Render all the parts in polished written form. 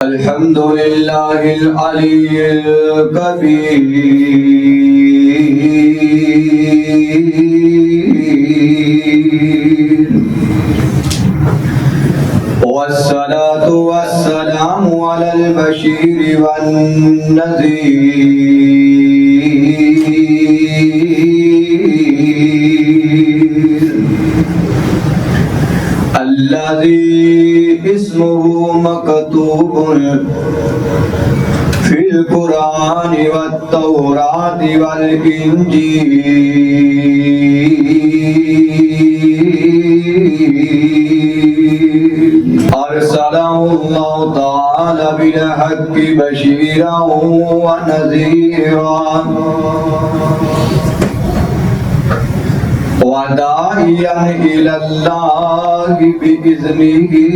अल्हम्दुलिल्लाहिल अलीय्यिल कबीर वस्सलातु वस्सलामु अलल बशीर वन नज़ीर अल्लज़ी इस्मुहु मकतूबुन फिल कुरान वत्तौरात वल इंजील अरसलहुल्लाहु तआला बिल हक्कि बशीरन व नज़ीरन वदाइयन इलल्लाहि बिइज़्निही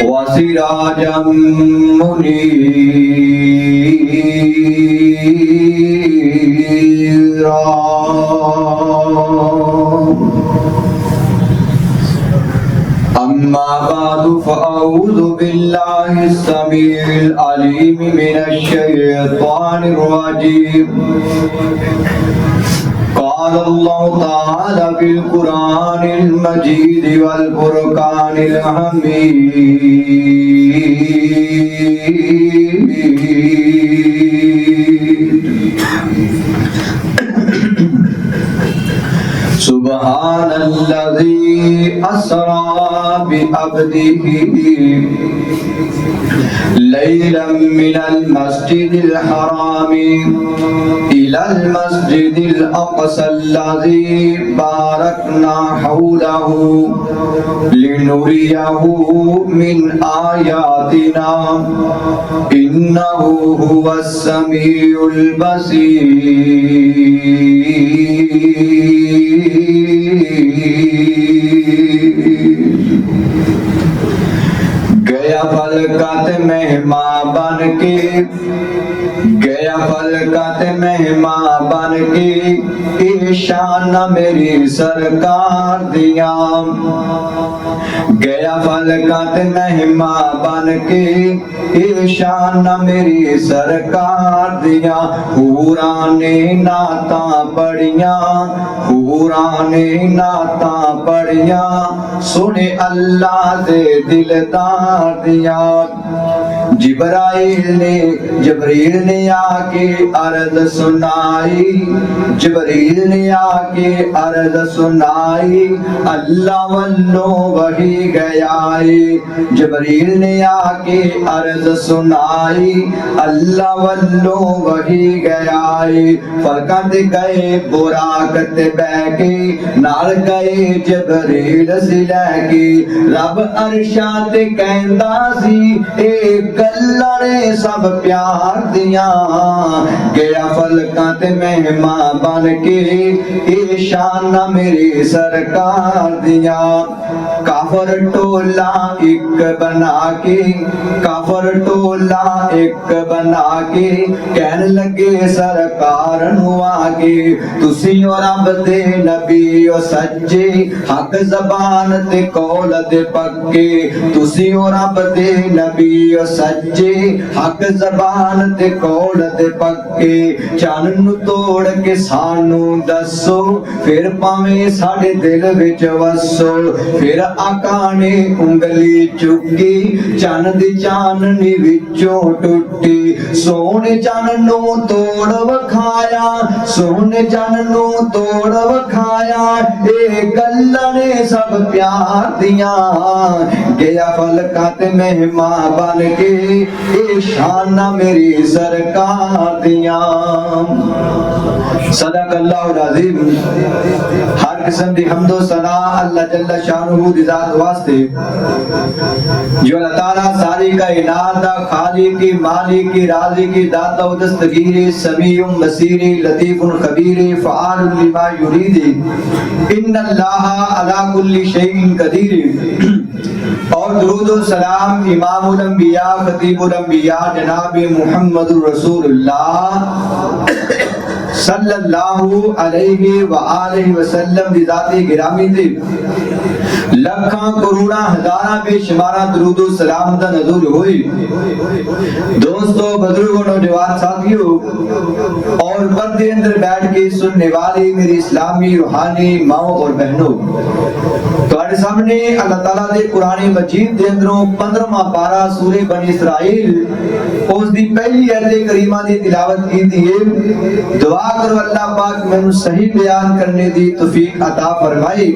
वसिराजम मुनीरा अम्मा बादु फ़अऊज़ु बिल्लाहि अस्समीइल अलीम मिनश शैतानिर रजीम क़ाल अल्लाहु तआला फिल कुरानिल मजीद वल फुरक़ानिल हमीद सुब्हानल्लज़ी अस्रा बिअब्दिही लैलन मिनल मस्जिदिल हरामी इलल मस्जिदिल अक़सल्लज़ी बारकना हौलहु लिनुरियहु मिन आयातिना इन्नहु हुवस समीउल बसीर गया फलकत मेहमान बन के गया फलकत मेहमान बन के ईशान मेरी सरकार दिया गया फलकत मेहमान बन के ईशान मेरी सरकार दिया हूरा ने नाता पढ़िया हूरा ने नाता पढ़िया सुने अल्लाह दे दिलदार दिया जिब्राइल ने आके अर्ज सुनाई जिब्रील ने आके अर्ज सुनाई अल्लाह वल्लों वही गयाई जिब्रील ने आके अर्ज सुनाई अल्लाह वल्लों वही गयाई फरकत गए बुराकत बैके नाल गए जिब्रील से लैके रब अरशा ते कहंदा सी ए गल्लां ने सब प्यार दिया गया फलकां ते मेहमान बन के ईशान मेरी सरकार दिया काफर टोला एक बना के काफर टोला एक बना के कहन लगे सरकार नूं आके तुसी ओ रब दे नबी ओ सच्चे हक जबान ते कौल दे पक्के तुसी ओ रब दे नबी ओ सच्चे हक जबान ते कौल दे पक्के चन नूं तोड़ के सानू दसो फिर भावें साडे दिल विच वसो फिर आका ने उंगली चुकी चन दी चाननी विचों टुटी सोने चन नूं तोड़ वखाया सोने चन नूं तोड़ वखाया ए गल्लां ने सब प्यार दियां गया फलकां ते मेहमान बन के ए शाना मेरी सरकार दियां सदक़ल्लाहुल अज़ीम। हर किस्म दी हम्दो सना अल्लाह जल्ल शानुहु दी ज़ात वास्ते जो अल्लाह ताला सारी कायनात दा खालिक मालिक राज़िक दाता व दस्तगीर समीउम बसीर लतीफुन खबीर फ़आल लिमा युरीद इन्नल्लाह अला कुल्ली शैइन कदीर। और दुरूद व सलाम इमामुल अंबिया खतीबुल अंबिया जनाब मुहम्मदुर रसूलुल्लाह सल्लल्लाहु अलैहि व आलिहि वसल्लम दी ज़ात गिरामी थी लखां करोड़ा हजारा बेशुमारा दरूद और सलाम दा नज़ुल होई। दोस्तों, बुजुर्गों, नौजवान साथियों और पर्दे अंदर बैठ के सुनने वाली मेरी इस्लामी रूहानी माओ और बहनों, तुम्हारे सामने अल्लाह ताला दे कुरान मजीद दे अंदरों 15वां पारा सूरे बनी इसराइल उस दी पहली आयत करीमा दी तिलावत कीती है। दुआ करो अल्लाह पाक मैनू सही बयान करने दी तौफीक अता फरमाए।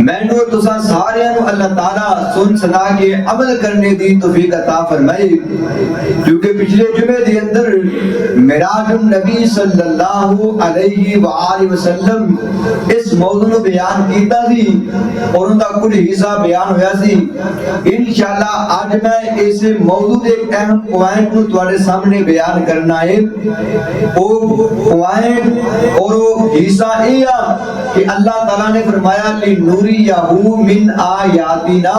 मैनू तुसा सारियां नू अल्लाह ताला सुन सुना के अमल करने दी तौफीक अता फरमाए। क्योंकि पिछले जुमे दे अंदर मिराजुन नबी सल्लल्लाहु अलैहि वालैहि वसल्लम इस मौजू नू बयान कीता सी और उनका कुछ हिस्सा बयान होया सी। इंशाअल्लाह आज मैं इस मौजू दे अहम पॉइंट नू तुम्हारे सामने बयान करना है। वो पॉइंट और वो हिस्सा ये कि अल्लाह ताला ने फरमाया नूरियहू मिन आयातिना,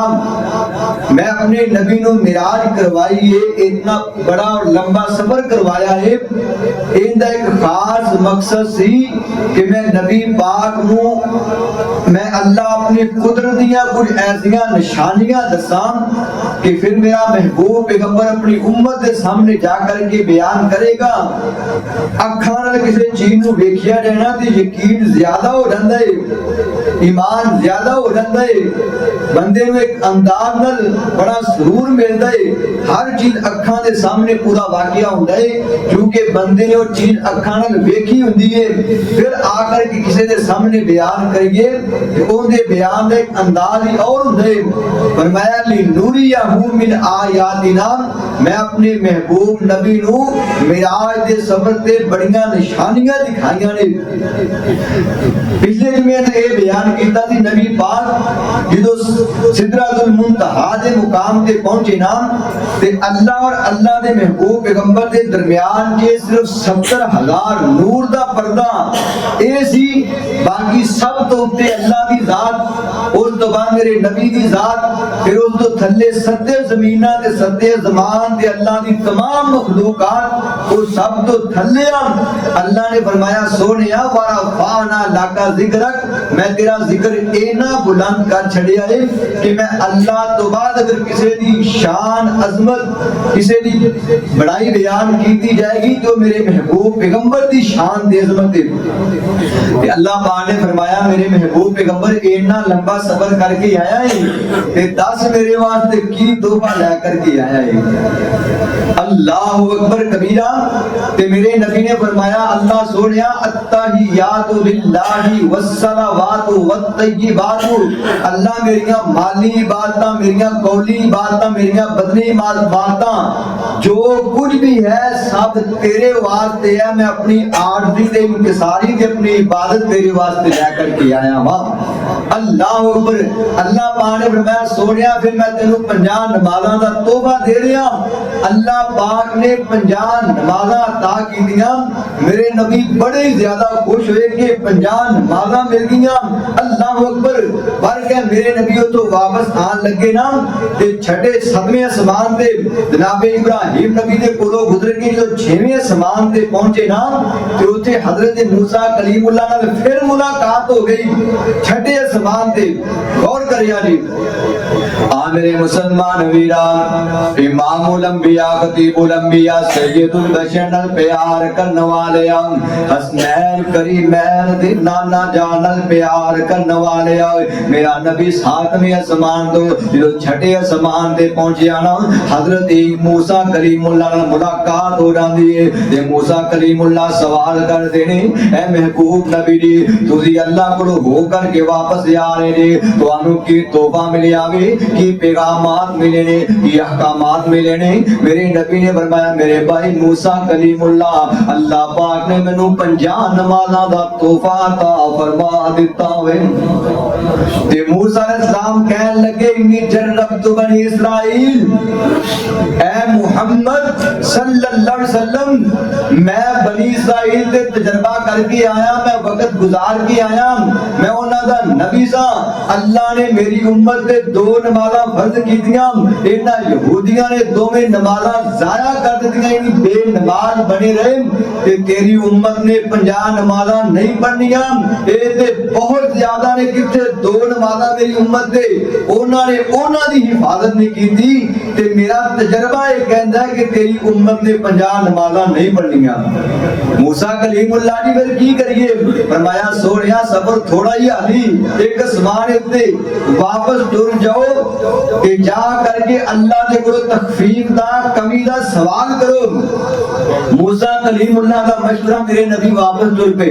मैं अपने नबी नू मिराज करवाई है, इतना बड़ा और लंबा सफर करवाया है। इनका एक खास मकसद सी कि मैं नबी पाक नू मैं अल्लाह अपनी कुदरत दियां कुछ ऐसियां निशानियां दसा कि फिर मेरा महबूब पैगंबर अपनी उम्मत के सामने जाकर के बयान करेगा। अखां नाल किसी चीज नू वेखिया जाना ते यकीन ज्यादा हो जाता है, ईमान ज्यादा हो जाता है, बंदे में एक अंदाज नाल बड़ा सुरूर मिलता है। हर चीज अखां दे सामने पूरा वाकया होता है क्योंकि बंदे ने वो चीज अखां नाल वेखी होंदी है। फिर आकर के किसी दे सामने बयान करिए ते ओदे बयान दा एक अंदाज ही और होता है। फरमाया ली नूरियहू मिन आयातिना, मैं अपने महबूब नबी नू मिराज दे सफर ते बड़ियां निशानियां दिखाईयां ने। पिछले जुमे ते ये बयान कीता सी नबी पाक जो सिदरतुल मुंतहा दे मुकाम ते पहुंचे ना ते अल्लाह और अल्लाह दे महबूब पैगंबर दे दरमियान के सिर्फ 70,000 नूर दा पर्दा ए सी। बाकी सब तो उत्ते अल्लाह दी जात, उस तो बाद मेरे नबी दी जात, फिर उस तो थल्ले सत्ते ज़मीनां ते सत्ते ज़मान ते अल्लाह दी तमाम मखलूकात वो सब तो थल्ले अल्लाह ने फरमाया सोनिया वारा फाना लाका जिक्रक, मैं तेरा जिक्र इना बुलंद कर छड़िया है कि मैं अल्लाह तो बाद अगर किसी दी शान अजमत किसी दी बड़ाई बयान की जाएगी तो मेरे महबूब पैगंबर दी शान दी अजमत है। अल्लाह पाक ने फरमाया मेरे महबूब पैगंबर इना लंबा सफर करके आया है ते 10 मेरे वास्ते की तोहफा लेकर के आया है। अल्लाहु अकबर कबीरा। ते मेरे नबी ने फरमाया अल्लाह सोनिया अत्तहियातु लिल्लाहि वस्सलावातु वत्तय्यिबातु, अल्लाह मेरियां माली इबादतां, मेरियां कौली इबादतां, मेरियां बदनी इबादतां जो कुछ भी है सब तेरे वास्ते है। मैं अपनी आरज़ी ते इंकिसारी ते अपनी इबादत तेरे वास्ते लेकर के आया हूं। अल्लाह अकबर। अल्लाह पाक ने फरमाया सोनिया फिर मैं तेनू 50 नमाज़ां दा तोहफा दे रहा। अल्लाह पाक ने 50 नमाज़ां अता कीतियां। मेरे नबी बड़े ज्यादा खुश हुए कि 50 नमाज़ां मिल गईयां। अल्लाह अकबर। पर क्या मेरे नबी तो वापस आन लगे ना ते छठे 7वें आसमान ते जनाब इब्राहिम नबी दे कोलों गुजर के जो 6वें आसमान ते पहुंचे ना ते उथे हजरत मूसा कलीमुल्लाह नाल फिर मुलाकात हो गई छठे आसमान ते। गौर करिया जी। मेरे मुसलमान वीरा, इमामुल अंबिया खतीबुल अंबिया सैयदुल बशर नाल प्यार करने वाले हसनैन करीमैन दे नाना जान नाल प्यार करने वाले मेरा नबी 7वें आसमान तो जो छठे आसमान ते पहुंचिया ना हजरत मूसा कलीमुल्लाह नाल मुलाकात हो जाती है ते मूसा कलीमुल्लाह सवाल करते ने ऐ महबूब नबी जी तुसी अल्लाह कोलों हो करके वापस आ रहे ने तुहानू की तोहफा मिलिया वे की पैगामात मिले ने की अहकामात मिले ने। मेरे नबी ने फरमाया मेरे भाई मूसा कलीमुल्लाह अल्लाह पाक ने मैनू 50 नमाज़ां दा तोहफा अता फरमा दिता वे। ते मूसा अलैहिस्सलाम कहन लगे इन्नी जर्रबतु बनी इस्राइल, ऐ मुहम्मद सल्लल्लाहु अलैहि वसल्लम मैं बनी इस्राइल ते तजर्बा करके आया, मैं वक्त गुजार के आया, मैं उन्हां दा नबी सा। अल्लाह ने मेरी उम्मत दे 2 नमाज़ां फर्ज कीतियां, इन्हां यहूदियां ने दोवें नमाज़ां ज़ाया कर दित्तियां, इन्हीं बेनमाज बने रहे ते तेरी उम्मत ने 50 नमाज़ां नहीं पढ़नियां। ये ते बहुत ज्यादा ने, किथे 2 नमाज़ां मेरी उम्मत दे उन्होंने उन्हां दी हिफाजत नहीं कीती ते मेरा तजर्बा ये कहता है कि तेरी उम्मत ने 50 नमाज़ां नहीं पढ़नियां। मूसा कलीमुल्लाह जी फिर की करिए? फरमाया सोहणिया सबर थोड़ा ही हाली, एक आसमान उत्ते वापस टुर जाओ ते जा करके अल्लाह दे कोलों तखफीफ दा कमी दा सवाल करो। मूसा कलीमुल्लाह दा मशवरा, मेरे नबी वापस टुर पे,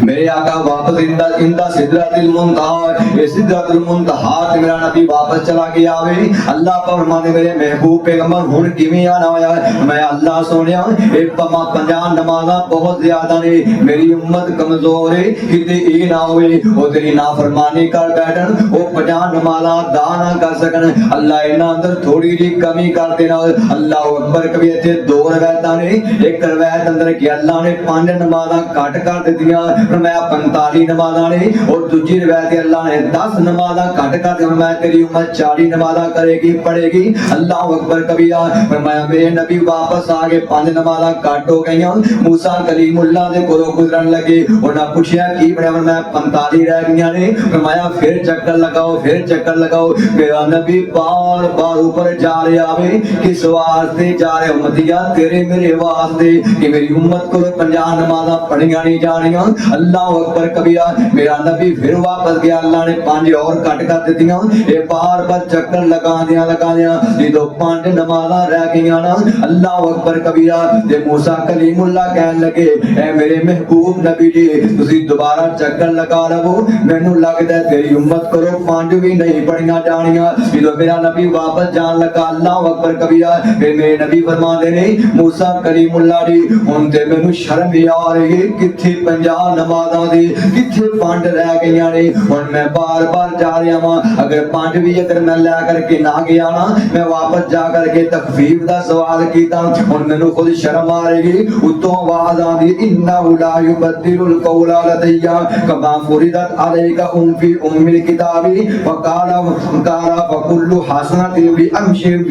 मेरे आका वापस इंदा सिदरतुल मुंतहा, ये सिदरतुल मुंतहा ते मेरा नबी वापस चला गया वे। अल्लाह फरमाने मेरे महबूब पैगंबर हुण किवें आना होया? मैं अल्लाह सोनिया एक 50 नमाज़ां बहुत ज्यादा ने, मेरी उम्मत कमजोर है, किते ये ना होवे ओ तेरी नाफरमानी कर बैठन, ओ 50 नमाज़ां अदा ना कर सकन। अल्लाह इन्हां अंदर थोड़ी जी कमी कर देना। अल्लाह अकबर कभी इत्थे 2 रवायतां ने, एक रवायत अंदर कि अल्लाह ने 5 नमाज़ां घट कर दित्तियां, फरमाया 45 नमाज़ां ने, और दूजी रवायत अल्लाह ने 10 नमाज़ां घट कर दित्तियां, फरमाया तेरी उम्मत 40 नमाज़ां करेगी पढ़ेगी। अल्लाह अकबर कबीरा, फरमाया मेरे नबी वापस आ गए, 5 नमाज़ां घट हो गईयां। मूसा कलीमुल्लाह दे कोलों गुजरन लगे, उन्हां पुछया की बनया? फरमाया 45 रह गईयां ने। फरमाया फिर चक्कर लगाओ, फिर चक्कर लगाओ। मेरा नबी बार बार ऊपर जा रहा है, किस वास्ते जा रहे? उम्मतिया तेरे मेरे वास्ते कि मेरी उम्मत को 50 नमाज़ां पढ़ियां नहीं जानियां। अल्लाह अकबर कबीरा, मेरा नबी फिर वापस गया, अल्लाह ने 5 और घट कर दित्तियां। ये बार बार चक्कर लगादियां जो 5 नमाज़ां रह गईयां ना, अल्लाह अकबर कबीरा ते मूसा कलीमुल्लाह कहन लगे, ऐ मेरे महबूब नबी जी तुसी दोबारा चक्कर लगा लवो, मैनू लगदा है तेरी उम्मत करो 5 भी नहीं पढ़ियां जानियां। जो मेरा नबी वापस जान लगा, अल्लाह अकबर कबीरा, फिर मेरे नबी फरमांदे ने मूसा कलीमुल्लाह जी हुण ते मैनू शर्म आ रही है, किथे 50 नमाज़ां दी किथे 5 रह गईयां ने। हुण मैं बार बार जा रहा वां, अगर 5 भी अगर मैं लै करके ना गया ना, मैं वापस जा करके तखफीफ दा सवाल कीता, हुण मैनू खुद शर्म आ रही। उतों आवाज आंदी, इन्नहु ला युबद्दिलुल कौला लदैया कमा फुरिदत अलैका उम्मी उम्मिल किताबी फकाला फकुल्लु हसनतिन बि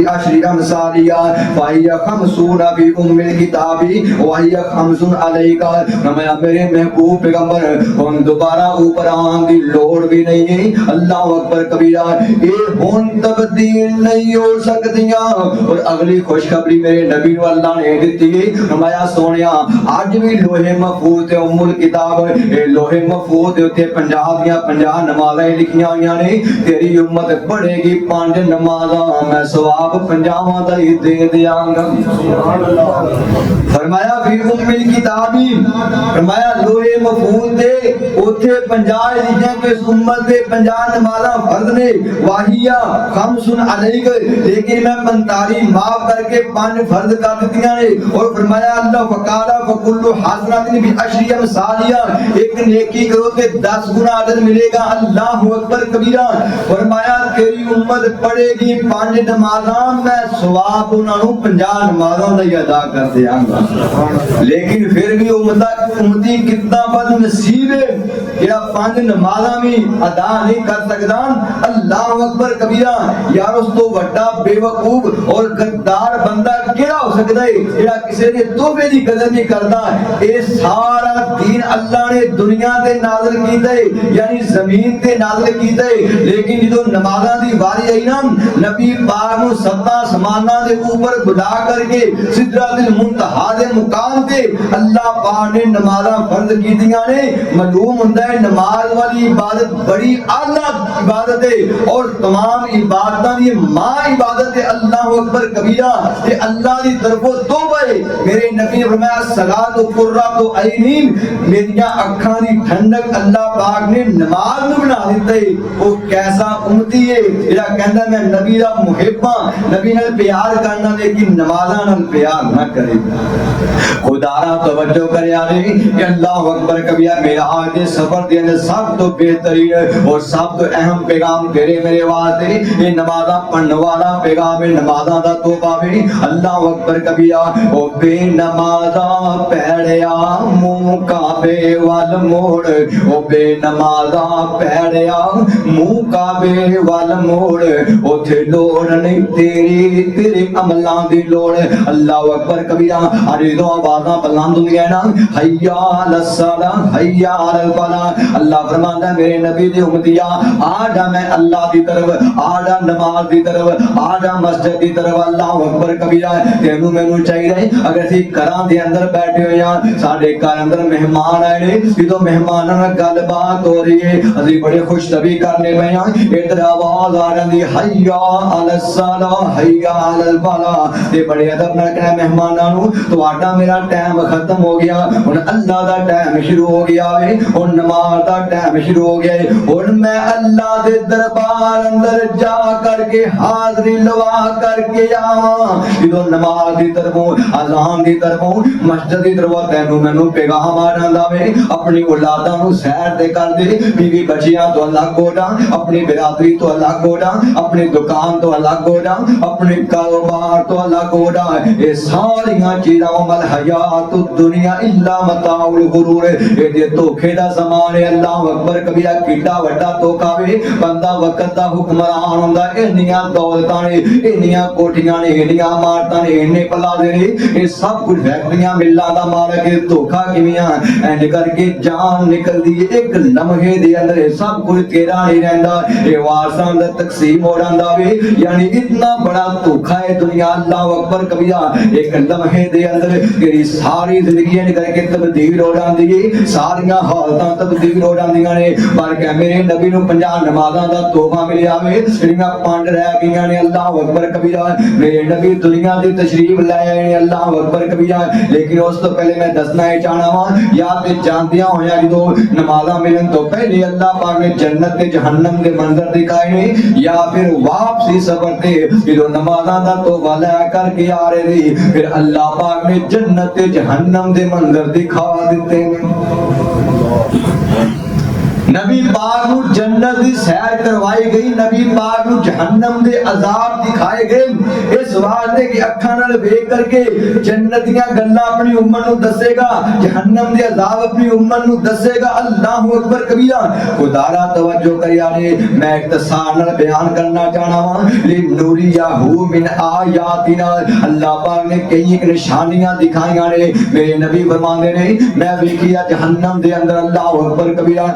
अशरि अमसालिया फहिया खमसूना बि उम्मिल किताबी वहिया खमसून अलैका। मैं मेरे महबूब पैगंबर हुण दोबारा ऊपर आने की लोड़ भी नहीं है। अल्लाह अकबर कबीरा, ये हुण तब्दील नहीं हो सकदियां। और अगली खुशखबरी मेरे नबी नूं अल्लाह ने दित्ती है, फरमाया सोनिया अज भी लोहे महफूज ते उम्मुल किताब, ए लोहे महफूज दे उत्ते 50 दियां 50 नमाज़ां लिखियां होईयां ने। तेरी उम्मत पढ़ेगी 5 नमाज़ां, मैं सवाब 50 दा ही दे दियांगा। फरमाया भी उम्मुल किताबी, फरमाया लोहे महफूज दे उत्थे 50 लिखियां कि इस उम्मत दे 50 नमाज़ां फर्ज ने, वाहिया खमसुन अलैक, लेकिन मैं 45 माफ करके 5 फर्ज कर दित्तियां ने। और फरमाया अल्लाह फकाला फकुल्लु हसनतिन बि अशरि अमसालिया, एक नेकी करो ते 10 गुना अजर मिलेगा। अल्लाह अकबर कबीरा, फरमाया तेरी उम्मत पढ़ेगी 5 नमाज़ां, मैं सवाब उन्हां नूं 50 नमाज़ां दा ही अदा कर देंगा। लेकिन फिर भी उम्मती कितना बदनसीब है जेड़ा 5 नमाज़ां भी अदा नहीं कर सकदा। अल्लाह अकबर कबीरा, यार उस तो वड्डा बेवकूफ और गद्दार बंदा केड़ा हो सकदा है जेड़ा किसी दे तोहफे दी कदर नहीं करदा। ये सारा दीन अल्लाह ने दुनिया ते नाज़िल कीता है, यानी जमीन ते नाज़िल कीता है। लेकिन जो नमाज़ां दी वारी आई ना, नबी पाक नूं 7 आसमानां दे ऊपर बुला करके सिदरतुल मुंतहा दे मुकाम ते अल्लाह पाक ने नमाज़ां फर्ज कीतियां ने। मालूम हुंदा है नमाज वाली इबादत बड़ी आला इबादत है और तमाम इबादतां दी मां इबादत है। अल्लाह अकबर कबीरा, ये अल्लाह दी तरफों तौबा है। मेरे नबी ने फरमाया सलातो कुर्रतु ऐनी, मेरियां अखां दी ठंडक अल्लाह पाक ने नमाज नूं बना दित्ता है। वो कैसा उम्मती है जेड़ा कहंदा मैं नबी दा मुहिब्ब हां, नबी नाल प्यार करना लेकिन नमाज़ां नाल प्यार ना करे। खुदारा तवज्जो करया रे कि अल्लाह अकबर कबीरा, मेरा आज दे सफर दे अंदर सब तो बेहतरीन और सब तो अहम पैगाम तेरे मेरे वास्ते ये नमाज़ां पढ़ने वाला पैगाम है। नमाज़ां दा तौबा वे। अल्लाह अकबर कबीरा, ओ बेनमाज़ां पैड़िया मुंह काबे वाल मोड़, ओ बेनमाज़ां पैड़िया मुंह काबे ਮੇਰੇ ਵੱਲ ਮੋੜ, ਉੱਥੇ ਲੋੜ ਨਹੀਂ ਤੇਰੀ ਤੇਰੇ ਅਮਲਾਂ ਦੀ ਲੋੜ। ਅੱਲਾਹੁ ਅਕਬਰ ਕਬੀਰਾ। ਅਰੇ ਦੋ ਆਵਾਜ਼ਾਂ ਬੁਲੰਦ ਹੁੰਦੀਆਂ ਨਾ, ਹਯਾ ਅਲ ਸਲਾ ਹਯਾ ਅਲ ਫਲਾ। ਅੱਲਾਹ ਫਰਮਾਂਦਾ ਮੇਰੇ ਨਬੀ ਦੇ ਉਮਤੀਆ ਆ ਜਾ ਮੈਂ ਅੱਲਾਹ ਦੀ ਤਰਫ, ਆ ਜਾ ਨਮਾਜ਼ ਦੀ ਤਰਫ, ਆ ਜਾ ਮਸਜਿਦ ਦੀ ਤਰਫ। ਅੱਲਾਹੁ ਅਕਬਰ ਕਬੀਰਾ। ਤੈਨੂੰ ਮੈਨੂੰ ਚਾਹੀਦਾ ਹੈ ਅਗਰ ਅਸੀਂ ਘਰਾਂ ਦੇ ਅੰਦਰ ਬੈਠੇ ਹੋਏ ਆ, ਸਾਡੇ ਘਰ ਅੰਦਰ ਮਹਿਮਾਨ ਆਏ ਨੇ, ਜਦੋਂ ਮਹਿਮਾਨਾਂ ਨਾਲ ਗੱਲਬਾਤ ਹੋ ਰਹੀ ਹੈ ਅਸੀਂ ਬੜੇ ਖੁਸ਼ ਤਬੀ ਕਰਨੇ ਪਏ ਆ, ਇਧਰ ਆਵਾਜ਼ ਆ ਜਾਂਦੀ ਹਯਾ ਅਲ ਸਲਾ ਹਯਾ ਅਲ ਫਲਾ, ਤੇ ਬੜੇ ਅਦਬ ਨਾਲ ਕਹਿਣਾ ਮਹਿਮਾਨਾਂ ਨੂੰ ਤੁਹਾਡਾ ਮੇਰਾ ਟਾਈਮ ਖਤਮ ਹੋ ਗਿਆ, ਹੁਣ ਅੱਲਾਹ ਦਾ ਟਾਈਮ ਸ਼ੁਰੂ ਹੋ ਗਿਆ ਵੇ, ਹੁਣ ਨਮਾਜ਼ ਦਾ ਟਾਈਮ ਸ਼ੁਰੂ ਹੋ ਗਿਆ ਹੈ, ਹੁਣ ਮੈਂ ਅੱਲਾਹ ਦੇ ਦਰਬਾਰ ਅੰਦਰ ਜਾ ਕਰਕੇ ਹਾਜ਼ਰੀ ਲਵਾ ਕਰਕੇ ਆਵਾਂ। ਜਦੋਂ ਨਮਾਜ਼ ਦੀ ਤਰਫੋਂ ਅਜ਼ਾਨ ਦੀ ਤਰਫੋਂ ਮਸਜਿਦ ਦੀ ਤਰਫੋਂ ਤੈਨੂੰ ਮੈਨੂੰ ਪੈਗਾਮ ਆ ਜਾਂਦਾ ਵੇ, ਆਪਣੀ ਔਲਾਦਾਂ ਨੂੰ ਸੈਰ ਤੇ ਕਰਦੇ, ਬੀਵੀ ਬੱਚਿਆਂ ਤੋਂ ਅਲੱਗ ਹੋ ਜਾ, ਆਪਣੀ ਬਿਰਾਦਰੀ ਤੋਂ ਅਲੱਗ ਹੋ ਜਾ, ਆਪਣੀ ਦੁਕਾਨ ਤੋਂ ਅਲੱਗ ਹੋ ਜਾ, ਆਪਣੇ ਕਾਰੋਬਾਰ ਤੋਂ ਅਲੱਗ ਹੋ ਜਾ। ਇਹ ਸਾਰੀਆਂ ਚੀਜ਼ਾਂ ਮਲ ਹਯਾਤ ਦੁਨੀਆ ਇਲਾ ਮਤਾਉਲ ਗੁਰੂਰ, ਇਹਦੇ ਧੋਖੇ ਦਾ ਸਮਾਨ ਹੈ। ਅੱਲਾਹੁ ਅਕਬਰ ਕਬੀਰਾ। ਕਿੱਡਾ ਵੱਡਾ ਧੋਖਾ ਵੇ, ਬੰਦਾ ਵਕਤ ਦਾ ਹੁਕਮਰਾਨ ਹੁੰਦਾ, ਇੰਨੀਆਂ ਦੌਲਤਾਂ ਨੇ, ਇੰਨੀਆਂ ਕੋਠੀਆਂ ਨੇ, ਇੰਨੀਆਂ ਇਮਾਰਤਾਂ ਨੇ, ਇੰਨੇ ਪਲਾਜ਼ੇ ਨੇ, ਇਹ ਸਭ ਕੁਝ ਫੈਕਟਰੀਆਂ ਮਿੱਲਾਂ ਦਾ ਮਾਲਕ ਹੈ। ਧੋਖਾ ਕਿਵੇਂ ਆ? ਇੰਜ ਕਰਕੇ ਜਾਨ ਨਿਕਲਦੀ ਹੈ ਇੱਕ ਲਮਹੇ ਦੇ ਅੰਦਰ, ਇਹ ਸਭ ਕੁਝ ਤੇਰਾ ਨਹੀਂ ਰਹਿੰਦਾ, ਇਹ ਵਾਰਸਾਂ ਦਾ ਤਕਸੀਮ ਹੋ ਜਾਂਦਾ ਵੇ। ਯਾਨੀ ਇਤਨਾ ਬੜਾ ਧੋਖਾ ਹੈ ਦੁਨੀਆ। ਅੱਲਾਹੁ ਅਕਬਰ ਕਬੀਰਾ। ਇੱਕ ਲਮਹੇ ਦੇ ਅੰਦਰ ਤੇਰੀ ਸਾਰੀ ਜ਼ਿੰਦਗੀ ਨਿਕਲ ਕੇ ਤਬਦੀਲ ਹੋ ਜਾਂਦੀ ਹੈ, ਸਾਰੀਆਂ ਹਾਲਤਾਂ ਤਬਦੀਲ ਹੋ ਜਾਂਦੀਆਂ ਨੇ। ਪਰ ਕਿ ਮੇਰੇ ਨਬੀ ਨੂੰ 50 ਨਮਾਜ਼ਾਂ ਦਾ ਤੋਹਫਾ ਮਿਲਿਆ ਵੇ, ਜਿਹੜੀਆਂ 5 ਰਹਿ ਗਈਆਂ ਨੇ। ਅੱਲਾਹੁ ਅਕਬਰ ਕਬੀਰਾ। ਮੇਰੇ ਨਬੀ ਦੁਨੀਆ ਦੀ ਤਸ਼ਰੀਫ ਲੈ ਆਏ ਨੇ। ਅੱਲਾਹੁ ਅਕਬਰ ਕਬੀਰਾ। ਲੇਕਿਨ ਉਸ ਤੋਂ ਪਹਿਲੇ ਮੈਂ ਦੱਸਣਾ ਇਹ ਚਾਹਣਾ ਵਾ, ਜਾਂ ਤੇ ਜਾਂਦਿਆਂ ਹੋਇਆ ਜਦੋਂ ਨਮਾਜ਼ਾਂ ਮਿਲਣ ਤੋਂ ਪਹਿਲੇ ਅੱਲਾਹ ਪਾਕ ਨੇ ਜੰਨਤ ਤੇ ਜਹੰਨਮ ਦੇ ਮੰਜ਼ਰ ਦਿਖਾਏ ਨੇ, ਜਾਂ ਫਿਰ ਵਾਪਸੀ ਸਫ਼ਰ ਤੇ ਜਦੋਂ ਨਮਾਜ਼ਾਂ ਦਾ ਤੋਹਫਾ ਲੈ ਕਰਕੇ ਆ ਰਹੇ ਨੇ, ਫਿਰ ਅੱਲਾਹ ਪਾਕ ਨੇ ਜन्नत ते जहन्नम दे मंजर दिखा दिते ने। नबी पाक नू जन्नत दी सैर करवाई गई, नबी पाक नू जहन्नम दे अजाब दिखाए गए। इस वास्ते कि अखां नाल वेख करके जन्नत दियां गल्लां अपनी उम्मत नू दसेगा, जहन्नम दे अजाब अपनी उम्मत नू दसेगा। अल्लाहु अकबर कबीरा। खुदारा तवज्जो करिया ने, मैं इख्तिसार नाल बयान करना चाहना वां। लिनूरियाहु मिन आयातिना, अल्लाह पाक ने कई निशानियां दिखाईयां ने। मेरे नबी फरमांदे ने, मैं वेखिया जहन्नम दे अंदर अल्लाहु अकबर कबीरा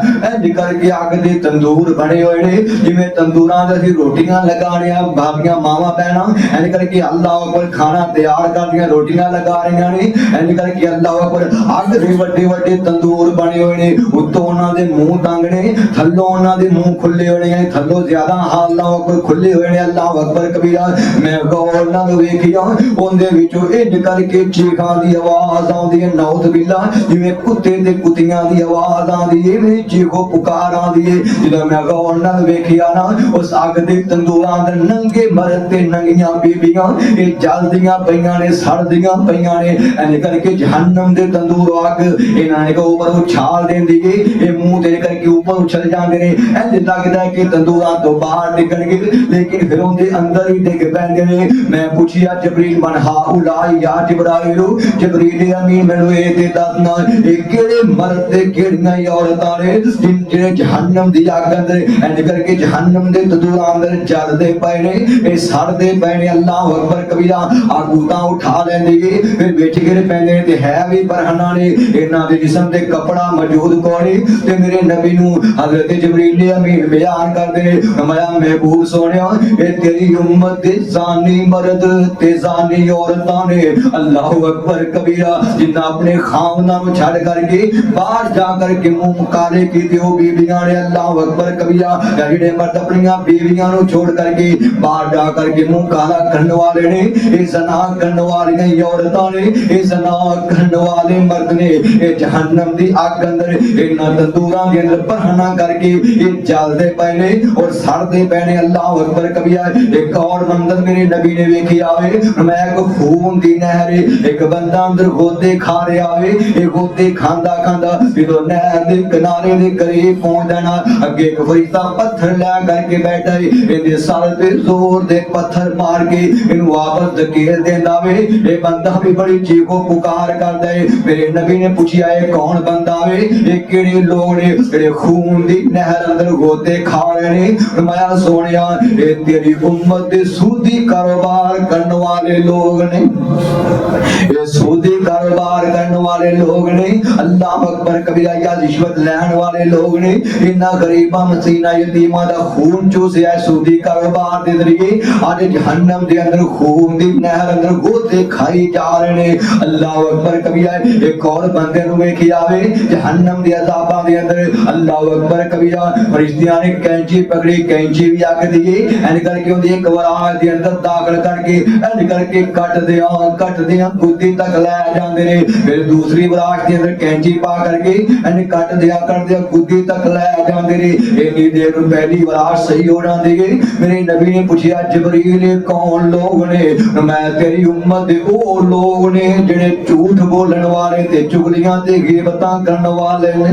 निकल के अग दे तंदूर बने हुए ने, जिवें तंदूरां ते असीं रोटियां लगाने आ, भाभियां मावां भैणां इंज करके अल्लाह अकबर खाना तैयार करदियां रोटियां लगा रहीआं ने। इंज करके अल्लाह अकबर अग दे वड्डे वड्डे तंदूर बने हुए ने, उत्तों उन्हां दे मूंह तंगने, थल्लों उन्हां दे मूंह खुले होने, थल्लों ज्यादा अल्लाह अकबर खुले हुए ने। अल्लाह अकबर कबीरा। मैं गौर नाल वेखिया उहदे विचों इंज करके चीखां दी आवाज आउंदी है, नौज़ बिल्ला, जिवें कुत्ते ते कुत्तियां दी आवाज आउंदी है, चीखो पुकार आंदी है। जदों मैं गौर नाल वेखिया ना, उस अग दे तंदूरां अंदर नंगे मर्द ते नंगियां बीबियां ये जलदियां पईयां ने, सड़दियां पईयां ने। इंज करके जहन्नम दे तंदूर अग इन्हां ने ऊपर उछाल देंदी है, ये मुंह दे करके ऊपर उछल जांदे ने। इंज लगदा है कि तंदूरां तो बाहर निकलणगे, लेकिन फिर उहदे अंदर ही डिग पैंदे ने। मैं पुछिया जबरील मन हाउलाई या जिब्राइल, जबरील अमीन मैनूं ये ते दसना ये किहड़े मर्द ते किहड़ियां औरतां ने जिन्हें जहन्नम दी अग अंदर इंज करके जहन्नम दे तंदूरां अंदर जलदे पए ने, ये सड़दे पए ने। अल्लाह अकबर कबीरा। अग तां उठा लैंदी है, फिर विच गिर पैंदे ने ते है भी बरहना ने, इन्हां दे जिस्म ते कपड़ा मौजूद कोई ते मेरे नबी नूं हज़रत जबरील अमीन बयान करदे ने, मैं महबूब सोहणिया ये तेरी उम्मत दे ज़ानी मर्द ते ज़ानी औरतां ने। अल्लाह अकबर कबीरा। जिन्हां अपने खामदां नूं छड्ड करके बाहर जा करके मुंह काले कीते हो बीबियां ने। अल्लाह अकबर कबीरा। जेड़े मर्द अपनी बीवियां नूं छोड़ करके बाहर जा करके मुंह काला करने वाले ने, ये ज़ना करने वाली औरतां ने, ये ज़ना करने वाले मर्द ने, ये जहन्नम दी अग अंदर इन्हां तंदूरां दे अंदर बरहना करके ये जलदे पए ने और सड़दे पए ने। अल्लाह अकबर कबीरा। एक और मंजर मेरे नबी ने वेखिया वे, मैं एक खून दी नहर, एक बंदा अंदर गोते खा रहा वे, ये गोते खांदा खांदा जदों नहर दे किनारे दे करीब के पहुंच देना। अगे एक फरिश्ता पत्थर लै करके बैठा है, इहदे सर ते जोर दे पत्थर मार के इनू वापस धकेल देंदा वे। ये बंदा भी बड़ी चीखो पुकार करदा है। मेरे नबी ने पूछया ये कौन बंदा वे, ये केड़े लोग ने जेड़े खून दी नहर अंदर गोते खा रहे ने। फरमाया सोनिया ये तेरी उम्मत दे सूदी कारोबार करने वाले लोग ने, ये सूदी कारोबार करने वाले लोग ने। अल्लाह अकबर कबीरा या रिश्वत लैन वाले लोग ने। इन्ना गरीबा मसीना यतीमा दा खून चूसिया सूदी कारोबार दे जरिए। आज जहन्नम दे अंदर खून दी नहर अंदर गोते खाई जा रहे ने। अल्लाह अकबर कबीरा एक और बंदे नु वेखिया वे जहन्नम दे अज़ाबां दे अंदर। अल्लाह अकबर कबीरा फरिश्तियां ने कैंची पकड़ी, कैंची भी आके दी एन करके उन्दी एक वराग दे अंदर दाखल करके एन करके कट दियां गुद्दी तक लै जांदे ने। फिर दूसरी वराग दे अंदर कैंची पा करके एन कट दियां गुद्दी तक लै जांदे ने। इन्नी देर नूं पहली वराग सही हो जांदी है। मेरे नबी ने पूछया जिबरील कौन लोग ने, मैं तेरी उम्मत दे ओ लोग ने जेड़े झूठ बोलण वाले ते चुगलियां ते गिबतां करन वाले ने।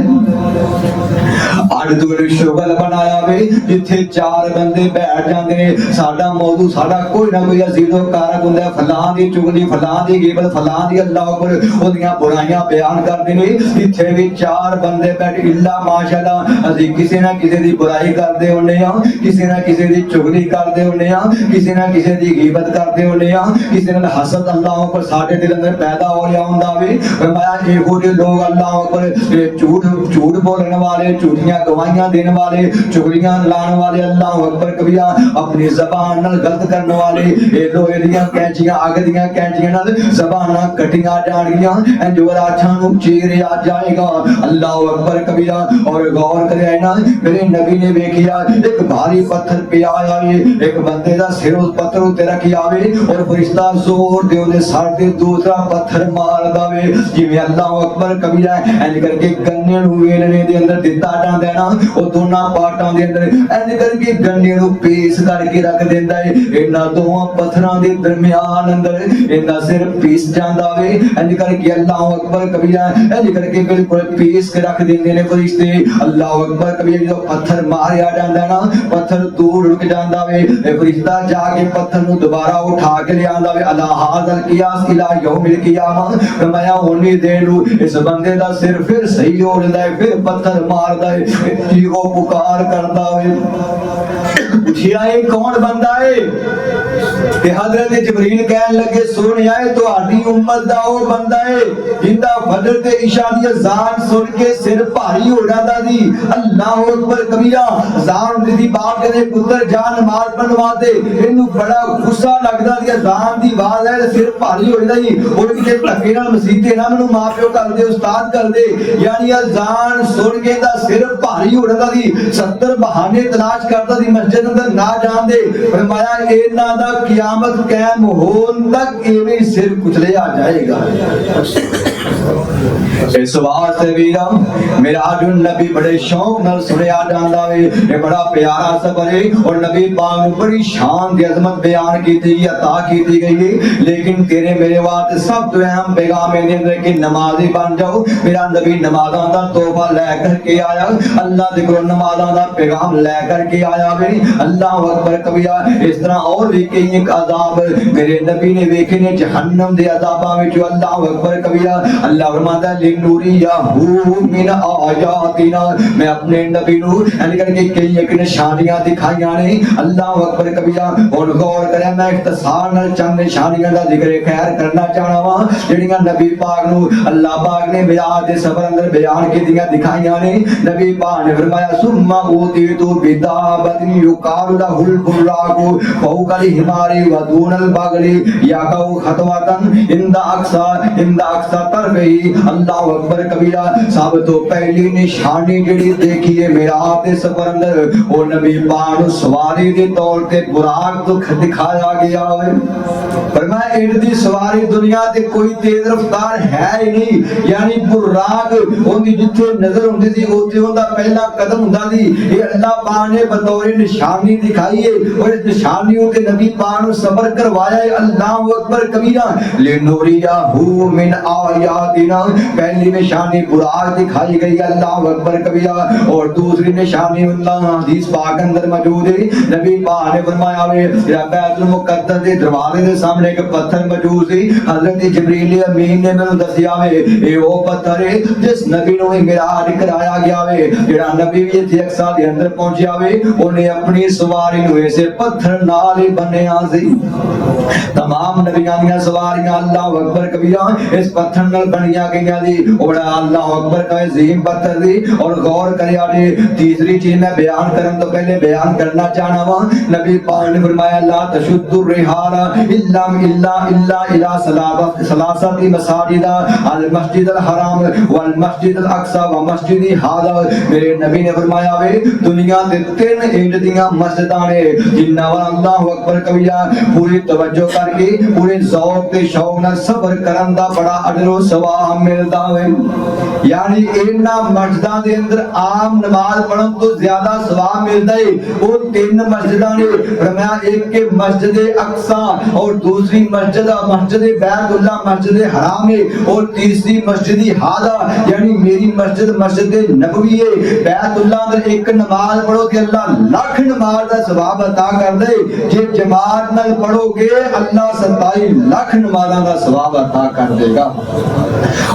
अज तू शुगल बनाया वे जिथे चार बंदे बैठ जाते ने, साडा मौजू साडा कोई ना कोई अजीजो कारक हुंदा, फलां दी चुगली, फलां दी गिबत, फलां दी अल्लाह अकबर ओदियां बुराइयां बयान करदे ने। इथे भी चार बंदे बैठ इल्ला माशाअल्लाह असी किसी ना किसी दी बुराई करदे हुंदे आ, किसी ना किसी दी चुगली करदे हुंदे आ, किसी ना किसी दी गिबत करदे हुंदे आ, किसी नाल हसद अल्लाह अकबर साडे दिल अंदर पैदा हो रहा हुंदा वे। फरमाया इहो जे लोग अल्लाह अकबर झूठ बोलने वाले, झूठियां गवाहियां देने वाले, चुगलियां लाने वाले, अल्लाह अकबर कबीरा अपनी ज़बान नाल गलत करने वाले, ये लोहे दियां कैंचियां अग दियां कैंचियां नाल ज़बानां कटियां जाणगियां, इंज वराछां नूं चीरिया जाएगा। अल्लाह अकबर कबीरा। और गौर करे ना मेरे नबी ने वेखिया एक भारी पत्थर पिया आवे, एक बंदे दा सिर उस पत्थर उत्ते रखिया आवे और फरिश्ता जोर दे ओदे सर ते दूसरा पत्थर मार दावे। जिवें अल्लाह अकबर कबीरा इंज करके गन्ने नूं वेलणे दे अंदर दिता जांदा ना, ओ दोना पार्टां दे अंदर इंज करके गन्ने नूं पीस करके रख दिंदा है। इन्हां दोवां पत्थरां दे दरमियान अंदर इन्दा सिर पीस जांदा वे। इंज करके अल्लाह अकबर कबीरा इंज करके बिल्कुल पीस के रख दिंदे ने फरिश्ते। अल्लाह अकबर कबीरा जो पत्थर मारिया जांदा ना, पत्थर दूर रुक जांदा वे। फरिश्ता जाके पत्थर नूं दोबारा उठा के ले आंदा वे। अला हाज़ल क़ियास इला यौमिल क़ियामा। फरमाया उन्नी देर नूं इस बंदे दा सिर फिर सही हो जांदा है, फिर पत्थर मारदा है, चीखो पुकार करदा है। पूछिया ये कौन बंदा है? ते हज़रत जिब्रील कहन लगे सोनिया तुहाडी उम्मत दा ओ बंदा है जिंदा फजर ते इशा दी अज़ान सुन के सिर भारी हो जांदा सी। अल्लाह अकबर कबीरा। अज़ान दी बाप दे पुत्र जान नमाज पढ़वा दे, इनू बड़ा गुस्सा लगदा सी, अज़ान दी आवाज है सिर भारी हो जांदा सी। और किते धक्के नाल मसीते ना मैनू मां प्यो कर दे, उस्ताद कर दे, यानी अज़ान सुन के दा सिर भारी हो जांदा सी। 70 बहाने तलाश करदा सी मस्जिद अंदर ना जान दे। फरमाया इन्हां दा क़यामत कायम होन तक एवें सिर कुचलिया जाएगा। इस वास्ते वीरा मिराजुन नबी बड़े शौक नाल सुनिया जांदा वे। ये बड़ा प्यारा सफर है और नबी पाक नूं बड़ी शान दी अजमत बयान कीती गई, अता कीती गई है। लेकिन तेरे मेरे वास्ते सब तो अहम पैगाम है कि नमाजी बन जाओ। मेरा नबी नमाज़ां दा तोहफा लेकर के आया, अल्लाह दे कोल नमाज़ां दा पैगाम लेकर के आया वे। अल्लाह अकबर कबीरा। इस तरह और भी कई एक अज़ाब मेरे नबी ने वेखे ने जहन्नम दे अज़ाबां विच। अल्लाह अकबर कबीरा। अल्लाह फरमाता लिनूरियहू मिन आयातिना, मैं अपने नबी नूं यानी करके कई एक निशानियां दिखाईयां ने। अल्लाह अकबर कबीरा। और गौर करें मैं इख्तिसार नाल चंद निशानियां दा जिक्र खैर करना चाहना वा जेड़ियां नबी पाक नूं अल्लाह पाक ने मिराज दे सफर अंदर बयान कीतियां दिखाईयां ने। नबी पाक ने फरमाया सुम्मा ऊतीतु बिदाबतिन युकालु लहुल बुर्राकु फौकल हिमारी व दूनल बगली याकौ खतवतन इंदा अक्सा तरफी। अल्लाह अकबर कबीरा। सब तो पहली निशानी जेड़ी देखी है मिराज दे सफर अंदर ओ नबी पाक नूं सवारी दे तौर ते बुराक तो दिखाया गया है। फरमाया इनदी सवारी दुनिया ते कोई तेज रफ्तार है ही नहीं, यानी बुराक ओंदी जिथे नजर हुंदी सी उत्थे ओंदा पहला कदम हुंदा सी। ये अल्लाह पाक ने बतौर निशानी दिखाई है और इस निशानियों के नबी पाक नूं सफर करवाया है। अल्लाह अकबर कबीरा। लिनूरियहू मिन आया आयातिना, पहली निशानी बुराक दिखाई गई अल्लाह अकबर कबीरा, और दूसरी निशानी हदीस पाक अंदर मौजूद है। नबी पाक ने फरमाया वे बैतुल मुकद्दस दे दरवाजे दे सामने एक पत्थर मौजूद सी। हजरत जिब्रील अमीन ने मैनू दसिया वे ये वो पत्थर है जिस नबी नू मिराज कराया गया वे, जेड़ा नबी भी इत्थे अक्सा दे अंदर पहुंचया वे, ओने अपनी सवारी नू इसे पत्थर नाल ही बन्निया सी। तमाम नबियां दी सवारियां अल्लाह अकबर कबीरा इस पत्थर नाल बनिया गईयां दी। बड़ा अल्लाह अकबर का अजीम पत्थर दी। और गौर करिया जी, तीसरी चीज मैं बयान करन तो पहले बयान करना चाहना वा, नबी पाक ने फरमाया ला तशुद्दु रिहाला इल्ला इल्ला इल्ला इला सलासती मसाजिदा अल मस्जिद अल हराम वल मस्जिद अल अक्सा व मस्जिद हादा। मेरे नबी ने फरमाया वे दुनिया दे तीन इंज दियां मस्जिदां ने जिन्ना वा अल्लाह अकबर कबीरा पूरी तवज्जो करके पूरे ज़ौक ते शौक नाल सबर करन दा बड़ा अजर सवाब मिलदा वे। यानी इन्हां मस्जिदां दे अंदर आम नमाज पढ़न तो ज्यादा सवाब मिलदा है। वो तीन मस्जिदां ने फरमाया, एक के मस्जिद अक्सा और दूसरी मस्जिद बैतुल्लाह मस्जिद हराम है और तीसरी मस्जिद हादा यानी मेरी मस्जिद मस्जिद नबवी है। बैतुल्लाह अंदर एक नमाज पढ़ो कि अल्लाह लाख नमाज दा सवाब अता कर दे। जे जमात नाल पढ़ोगे अल्लाह 27 लाख नमाज़ां दा सवाब अता कर देगा।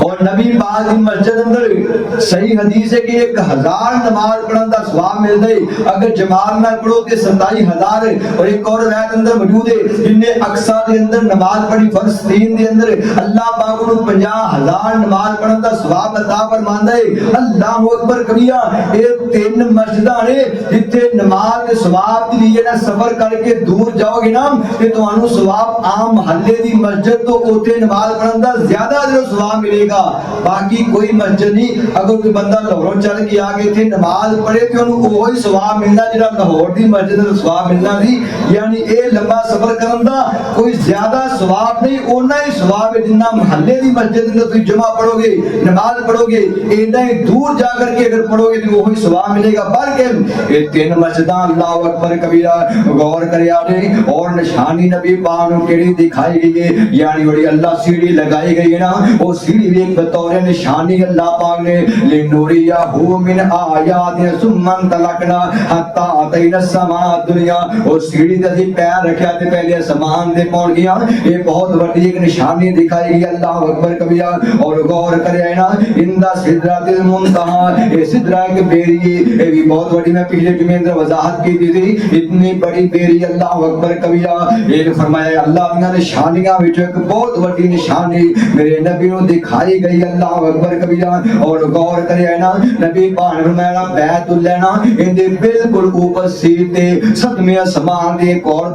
और नबी पाक दी मस्जिद अंदर सही हदीस है कि 1000 नमाज पढ़न दा सवाब मिलदा है। अगर जमात नाल पढ़ो ते 27000। और एक और रिवायत अंदर मौजूद है जिन्ने अक्सा दे अंदर नमाज पढ़ी फलस्तीन दे अंदर अल्लाह पाक को 50000 नमाज पढ़न दा सवाब अता फरमांदा है। अल्लाह अकबर कबीरा ये तीन मस्जिदां ने जिथे नमाज दे सवाब दी लिए ना सफर करके दूर जाओगे ना ते तुहानू सवाब आम महल्ले दी मस्जिद तो ओथे नमाज पढ़न दा ज्यादा अजर सवाब मिलेगा। बाकी कोई मस्जिद नहीं, अगर कोई बंदा लाहौरों चल के आके इथे नमाज पढ़े ते उन्हें वही सवाब मिलना जिहड़ा लाहौर दी मस्जिद दा सवाब मिलना सी। यानी ये लंबा सफर करन दा कोई ज्यादा सवाब नहीं, ओना ही सवाब है जिन्ना महल्ले दी मस्जिद अंदर तुम जुमा पढ़ोगे नमाज पढ़ोगे इतना ही दूर जाकर के अगर पढ़ोगे तो वही सवाब मिलेगा। बल्कि ये तीन मस्जिदां अल्लाह अकबर कबीरा गौर करिया ने और निशानी नबी पाक नू केड़ी दिखाई गई है। यानी बड़ी अल्लाह सीढ़ी लगाई गई है ना, वो सीढ़ी भी एक बतौर निशानी अल्लाह पाक ने लिनूरिया हु मिन आयातिना सुम्मन तलकना हत्ता अतैना समा दुनिया। और सीढ़ी ते असीं पैर रखिया ते पहले आसमान दे पहुंच गया। ये बहुत बड़ी एक निशानी दिखाई गई अल्लाह अकबर कबीरा। और गौर करे ना इंदा सिदरातिल मुंतहा, ये सिदरा एक बेरी है, ये भी बहुत बड़ी, मैं पिछले जुमे अंदर वजाहत की थी इतनी बड़ी बेरी अल्लाह अकबर कबीरा। ये फरमाया अल्लाह दी निशानियां विच एक बहुत बड़ी निशानी मेरे नबी नू दिखाई गई अल्लाह अकबर कबीरा। और गौर करे ना नबी पाक ने फरमाया बैतुल्लाह ना इहदे बिल्कुल ऊपर सीधे सतवें आसमान दे एक और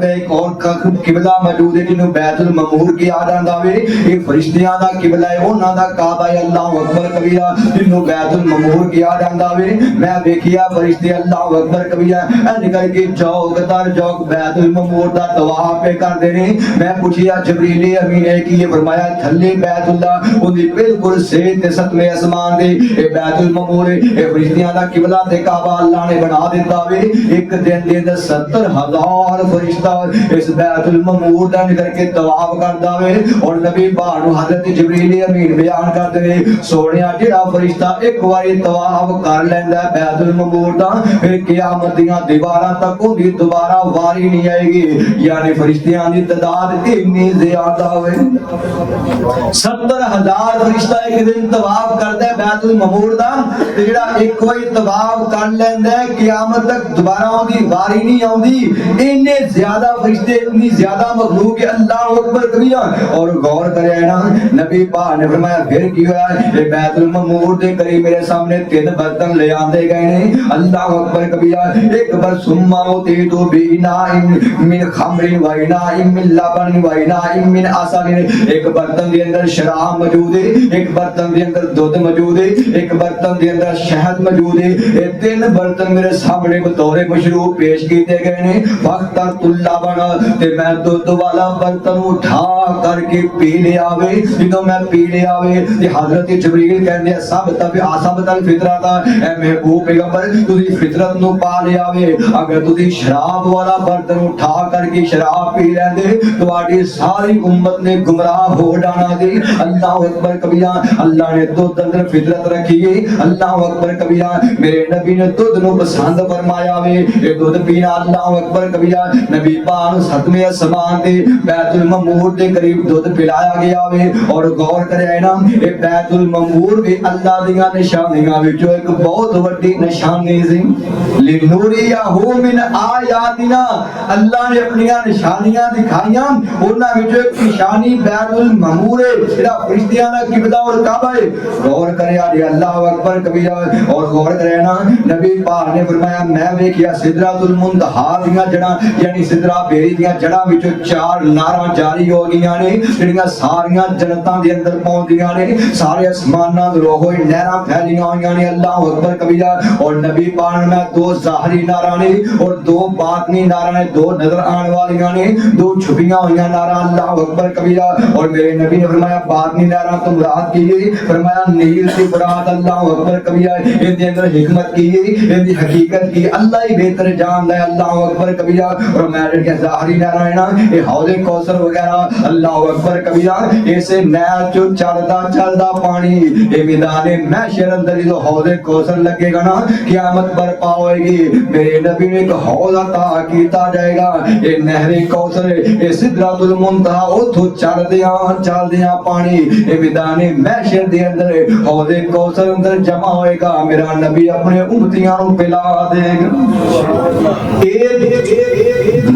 किबला मौजूद है जिन्हों बैतुल ममूर किया जाता है। ये फरिश्तियां दा किबला है, उन्हां दा काबा है अल्लाह अकबर कबीरा जिन्हों बैतुल ममूर किया जाता है। मैं देखिया फरिश्ते अल्लाह अकबर कबीरा निकल के चौक दर चौक बैतुल ममूर दा तवाफ पे करदे ने। मैं पूछिया जिब्रील अमीन ने कि ये फरमाया थल्ले बैतुल्लाह उदी बिल्कुल सेध ते सतवें आसमान दे ये बैतुल ममूर ये फरिश्तियां दा किबला ते काबा अल्लाह ने बना दिता वे। एक दिन दे अंदर 70000 फरिश्ता इस बैतुल ममूर दा निकल के तवाफ करदा वे। और नबी पाक नू हजरत जिब्रील अमीन बयान करदे ने सोहणिया जेड़ा फरिश्ता एक बारी तवाफ कर लैंदा बैतुल ममूर दा फिर क़यामत दीयां दीवारां तक उहदी दोबारा वारी नहीं आएगी। यानी फरिश्तियां दी तादाद इतनी ज्यादा होवे 70000 फरिश्ता एक दिन तवाफ करदा है बैतुल ममूर दा ते जेड़ा एक बारी तवाफ कर लैंदा है क़यामत तक दोबारा उहदी वारी नहीं आउंदी। इन्ने ज्यादा फरिश्ते इतनी ज्यादा मखलूक है अल्लाह अकबर कबीरा। और गौर करे ना नबी पाक ने फरमाया फिर की होया ये बैतुल ममूर दे करीब मेरे सामने 3 बर्तन ले आंदे गए ने अल्लाह अकबर कबीरा। एक बार सुम्मा होते तो बीना मिन खमरिन वाइना मिन लबन वाइना मिन असल। एक बर्तन के अंदर शराब मौजूद है, एक बर्तन के अंदर दूध दुध मौजूद है, एक बर्तन के अंदर शहद मौजूद है। ये तीन बर्तन मेरे सामने बतौर मशरूब पेश किए गए ने। वक्त तुल्ला बना ते मैं दुध वाला बर्तन उठा करके पी लिया वे। जो मैं पी लिया वे ते हजरत जबरील कहंदे सब तल फितरत है महबूब पैगंबर तुसी फितरत नु पा लिया वे। अगर तुसी शराब वाला बर्तन उठा करके शराब पी लेंदे तुम्हारी सारी उम्मत ने गुमराह हो डाला दी। अल्लाह अकबर कबीरा। अल्लाह ने दुध अंदर फितरत रखी है। अल्लाह अकबर कबीरा। मेरे नबी ने दुध नु पसंद फरमाया वे। ये दुध पीना अल्लाह अकबर कबीरा। नबी पाक नु सतवें आसमान दे बैतुल ममूर के करीब दुध पिलाया गया वे। और गौर करे ना ये बैतुल ममूर भी अल्लाह दियां निशानियां विचों एक बहुत वड्डी निशानी सी। लिनूरियहु मिन आयातिना अल्लाह ने अपनी निशानियां दिखाईयां। उन्हां विचों एक निशानी बैतुल ममूर है जेड़ा फरिश्तियां दा किबला और काबा है। गौर करे यार अल्लाह अकबर कबीरा। और गौर करे ना नबी पाक ने फरमाया मैं वेखिया सिदरतुल मुंतहा दियां जड़ा यानी सिदरा बेरी दियां जड़ा विचों चार नारां जारी हो गईयां ने जेड़ियां सारियां जन्नतां दे अंदर पहुंचदियां ने। सारे आसमानां दे रोहो नहरां फैलियां होईयां ने। अल्लाह अकबर कबीरा। और नबी पाक ने दो ज़ाहरी नारा ने और दो बातनी नारा ने, दो नजर आने वालियां ने, दो छुपियां हुईयां नारा। अल्लाह अकबर कबीरा। और मेरे नबी ने फरमाया बातनी नारा तो मुराद की है फरमाया नील की मुराद। अल्लाह अकबर कबीरा। इनके अंदर हिकमत की है इनकी हकीकत की अल्लाह ही बेहतर जानता है। अल्लाह अकबर कबीरा। और मेरे के ज़ाहरी नारा है ना ये हौज़े कौसर वगैरह अल्लाह अकबर कबीरा। ऐसे नहर जो चलदा पानी ये मैदाने महशर अंदर जो हौज़े कौसर लगेगा ना क़यामत बर्पा होएगी। मेरे नबी ने एक हौज़ अता कीता जाएगा। ये नहरे कौसर ये सिदरतुल मुंतहा उथों चलदियां पानी ये मैदाने महशर दे अंदर हौज़े कौसर अंदर जमा होएगा। मेरा नबी अपने उम्मतियां नु पिला देगा।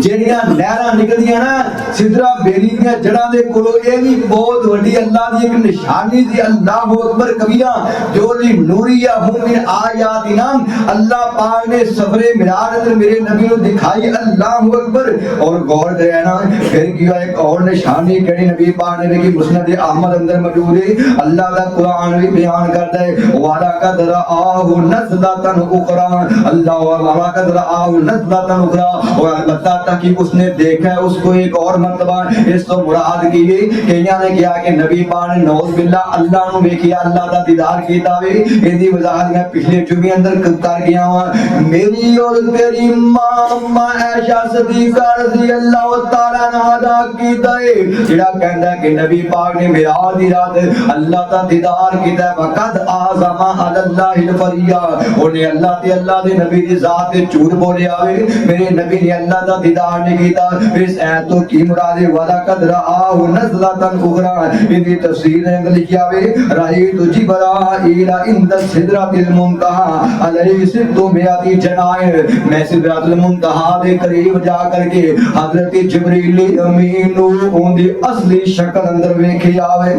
ਜਿਹੜੀਆਂ ਨਹਿਰਾਂ ਨਿਕਲਦੀਆਂ ਨਾ ਸਿਦਰਾ ਬੇਰੀ ਦੀਆਂ ਜੜਾਂ ਦੇ ਕੋਲੋਂ ਇਹ ਵੀ ਬਹੁਤ ਵੱਡੀ ਅੱਲਾਹ ਦੀ ਇੱਕ ਨਿਸ਼ਾਨੀ ਸੀ। ਅੱਲਾਹੁ ਅਕਬਰ ਕਬੀਰਾ। ਜੋ ਲੀ ਨੂਰੀਆ ਹੂ ਮਿਨ ਆयातिना अल्लाह पाक ने सफरे मिराज अंदर मेरे नबी को दिखाई। अल्लाहु अकबर। और गौर करे ना फिर किया एक और निशानी केड़ी नबी पाक ने देखी मुस्नद अहमद अंदर मौजूद है। अल्लाह दा कुरान भी बयान करता है वाला कदर आहु नज़लतन उखरा। अल्लाह वाला कदर आहु नज़लतन उखरा। और अलबत्ता ताकि उसने देखा है उसको एक और मर्तबा इस तो मुराद की है कईयां ने किया कि नबी पाक ने नौज़ बिल्लाह अल्लाह नु वेखिया अल्लाह दा दीदार कीता वे। इहदी वजाहत मैं पिछले जुमे अंदर कर गया हूं। मेरी और तेरी मां आयशा सिद्दीका रज़ी अल्लाह तआला अन्हा कीता है जेड़ा कहंदा कि नबी पाक ने मिराज दी रात अल्लाह दा दीदार कीता है। वक़द आज़मा अल्लाह फरिया ओने अल्लाह ते अल्लाह दे नबी दी जात ते झूठ बोलिया वे। मेरे नबी ने अल्लाह दा दीदार नहीं कीता। इस ऐत तो की मुराद है वाला कद राअहु नज़लतन उखरा। इनकी तफसीर में लिखिया वे रायतु जिब्राईल इंद सिदरतिल मुंतहा अलैहि सिद्दु मियाती जनाए। मैं सिदरतुल मुंतहा दे करीब जा करके हजरत जिब्रील अमीन नु उनदी असली शक्ल अंदर वेखिया वे।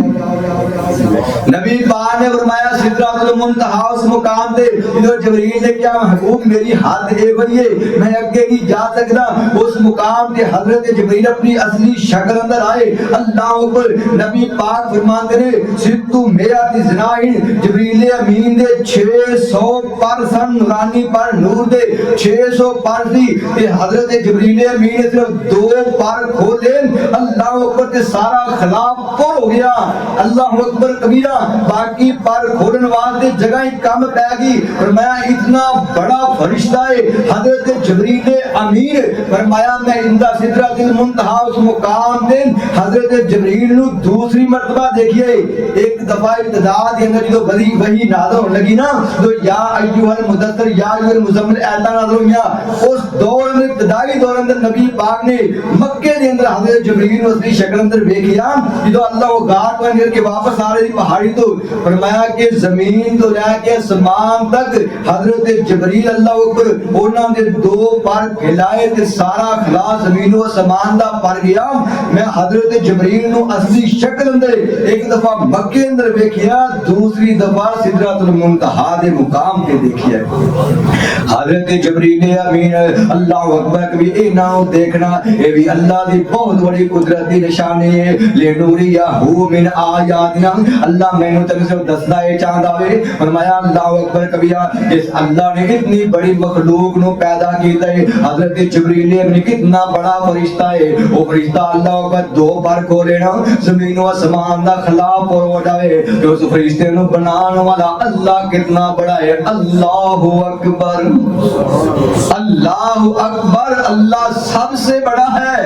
नबी पाक ने फरमाया सिदरतुल मुंतहा उस मुकाम ते जो जिब्रील ने क्या महबूब मेरी हद ए वही मैं अगे नहीं जा सकदा। उस मुकाम ते हजरत जिब्रील अपनी असली शक्ल अंदर आए। अल्लाह अकबर। नबी पाक फरमाते ने सिद्दु मियाती जनाए जिब्रील अमीन दे 600 पर सन नूरानी पर नूर दे 600 पर सी ते हजरत जिब्रील अमीन ने सिर्फ 2 पर खोले। अल्लाह अकबर ते सारा खिलाफ पर हो गया। अल्लाह अकबर कबीरा। बाकी पर खोलने वास्ते जगह ही कम पै गई। फरमाया इतना बड़ा फरिश्ता है हजरत जिब्रील अमीन। फरमाया मैं इंदा सिदरतुल मुंतहा उस मुकाम पे हजरत जिब्रील नु दूसरी मर्तबा देखिए। एक दफा इब्तिदा के अंदर जो बड़ी वही नाज़िल होने लगी ना तो या अय्युहल मुदस्सिर या अय्युहल मुज़म्मिल ऐसा नाज़िल हुईया। उस दौर में इब्तिदाई दौर अंदर नबी पाक ने मक्के के अंदर हजरत जिब्रील नु असली शक्ल अंदर देखिया। जो अल्लाह वो गार पर करके वापस आ रही पहाड़ी तो फरमाया कि जमीन तो लेके आसमान तक हजरत जिब्रील अल्लाह अकबर उन्हां दे 2 पर फैलाए ते सारा खला जमीन व आसमान दा पर गया। मैं हजरत जिब्रील नु असली शक्ल अंदर एक दफा मक्के अंदर देखिया दूसरी दफा सिदरतुल मुंतहा दे मुकाम पे देखिया। हजरत जिब्रील अमीन अल्लाह अकबर कभी ए ना देखना ये भी अल्लाह दी बहुत बड़ी कुदरत दी निशानी है। ले नूरिया हु मिन आयातिना अल्लाह मैनू ते से दसना ये चाहता है। फरमाया अल्लाह अकबर कबीरा, इस अल्लाह ने इतनी बड़ी मखलूक नो पैदा किया है। हजरत जिब्रील ने कितना बड़ा फरिश्ता है, वो फरिश्ता अल्लाह अकबर दो बार खोले ना जमीन व आसमान दा खिलाफ और उठावे कि उस फरिश्ते नु बनाने वाला अल्लाह कितना बड़ा है। अल्लाहु अकबर, अल्लाहु अकबर, अल्लाह सबसे बड़ा है।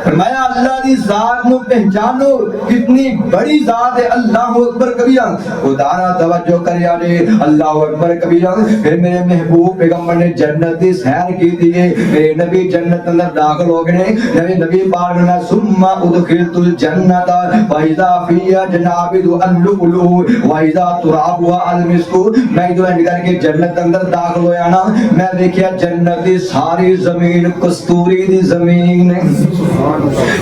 फरमाया अल्लाह दी जात नु पहचानो, कितनी बड़ी जात है। अल्लाहु अकबर कबीरा, खुदारा तवज्जो कर यारे, अल्लाहु अकबर कबीरा। फिर मेरे महबूब पैगंबर ने जन्नत दी सैर की थी, मेरे नबी जन्नत अंदर दाखिल हो गए। नबी पाक ने सुम्मा उदखिलतुल जन्नत फइजा फिया जनाबिदु अल्लुलु वइजा तुराबुहा अलमिस्कु। मैं जो करके जन्नत अंदर दाखिल होया ना, मैं देखिया जन्नत दी सारी जमीन कस्तूरी दी जमीन,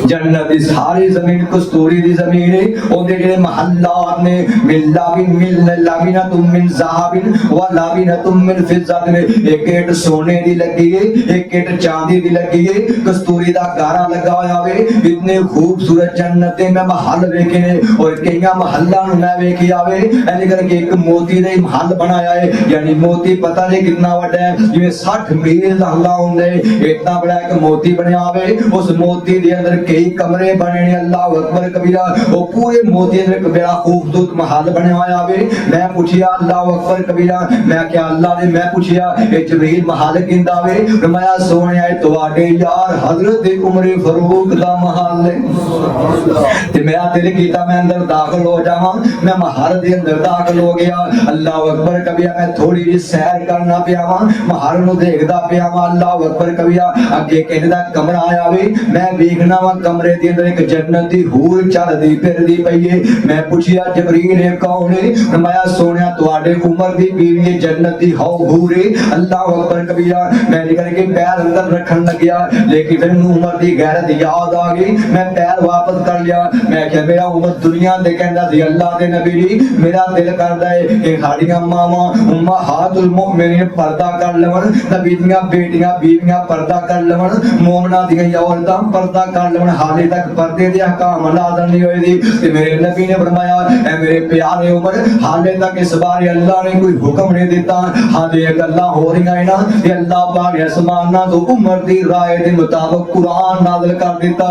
जन्नत दी सारी जमीन कस्तूरी दी जमीन है। ओदे जेड़े महल्लात ने मिल्लाबिन मिल्लाबिना तुम मिन ज़हाबिन व लाबिना तुम मिन फिज़्ज़ातिन, एक इट सोने दी लगी है, एक इट चांदी दी लगी है, कस्तूरी दा गारा लगा होया वे। इतने खूबसूरत जन्नत दे मैं महल वेखे ने, और कईयां महल्लां नु मैं वेखी आवे। ऐसे करके एक मोती दे महल बनाया है, यानी मोती पता नहीं कितना बड़ा है, जिवें 60 मील दा हल्ला हुंदे, इतना बड़ा एक मोती बनया आवे। उस मोती दे अंदर कई कमरे बने ने। अल्लाह अकबर कबीरा, वो पूरे मोती दे अंदर बड़ा खूबसूरत महल बनया होया वे। मैं पूछिया अल्लाह अकबर कबीरा, मैं क्या अल्लाह ने मैं पूछिया ये जिब्रील महल किंदा वे? फरमाया सोहणिया तुहाडे यार हजरत उमर फारूक दा महल है। ते मेरा दिल कीता मैं अंदर दाखिल हो जावां, मैं महल दे अंदर दाखिल हो गया। अल्लाह अकबर कबीरा, मैं थोड़ी जी सैर करना पिया वां, महल नु देखदा पिया वां। अल्लाह अकबर कबीरा, अगे कहने दा कमरा आया वे, मैं देखना वा कमरे दे अंदर एक जन्नत दी हूर चलदी फिरदी पई है। मैं पूछिया जिब्रील ने कौन है? फरमाया सोहणिया तुहाडे उमर दी बीवी है, जन्नत दी हूर है। अल्लाह अकबर कबीरा, मैं निकल के पैर अंदर रखन लग गया, लेकिन फिर उमर दी गैरत याद आ गई, मैं पैर वापस कर लिया। मैं क्या मेरा उमर दुनिया दे कहंदा सी अल्लाह दे नबी दी, मेरा दिल करदा है कि साडियां मावां उम्महातुल मुमिनीन पर्दा कर लवन, नबी दियां बेटियां बीवियां पर्दा कर लवन, मोमना दियां औरतां पर्दा कर लवन। हाले तक पर्दे दे अहकाम नाज़िल नहीं होए दी, ते मेरे नबी ने फरमाया ऐ मेरे प्यारे उमर, हाले तक इस बारे अल्लाह ने कोई हुक्म नहीं दिता। हाले गल्लां हो रहीआं है ना, ते अल्लाह पाक ने आसमानां तो उमर दी राय दे मुताबिक कुरान नाज़िल कर दिता।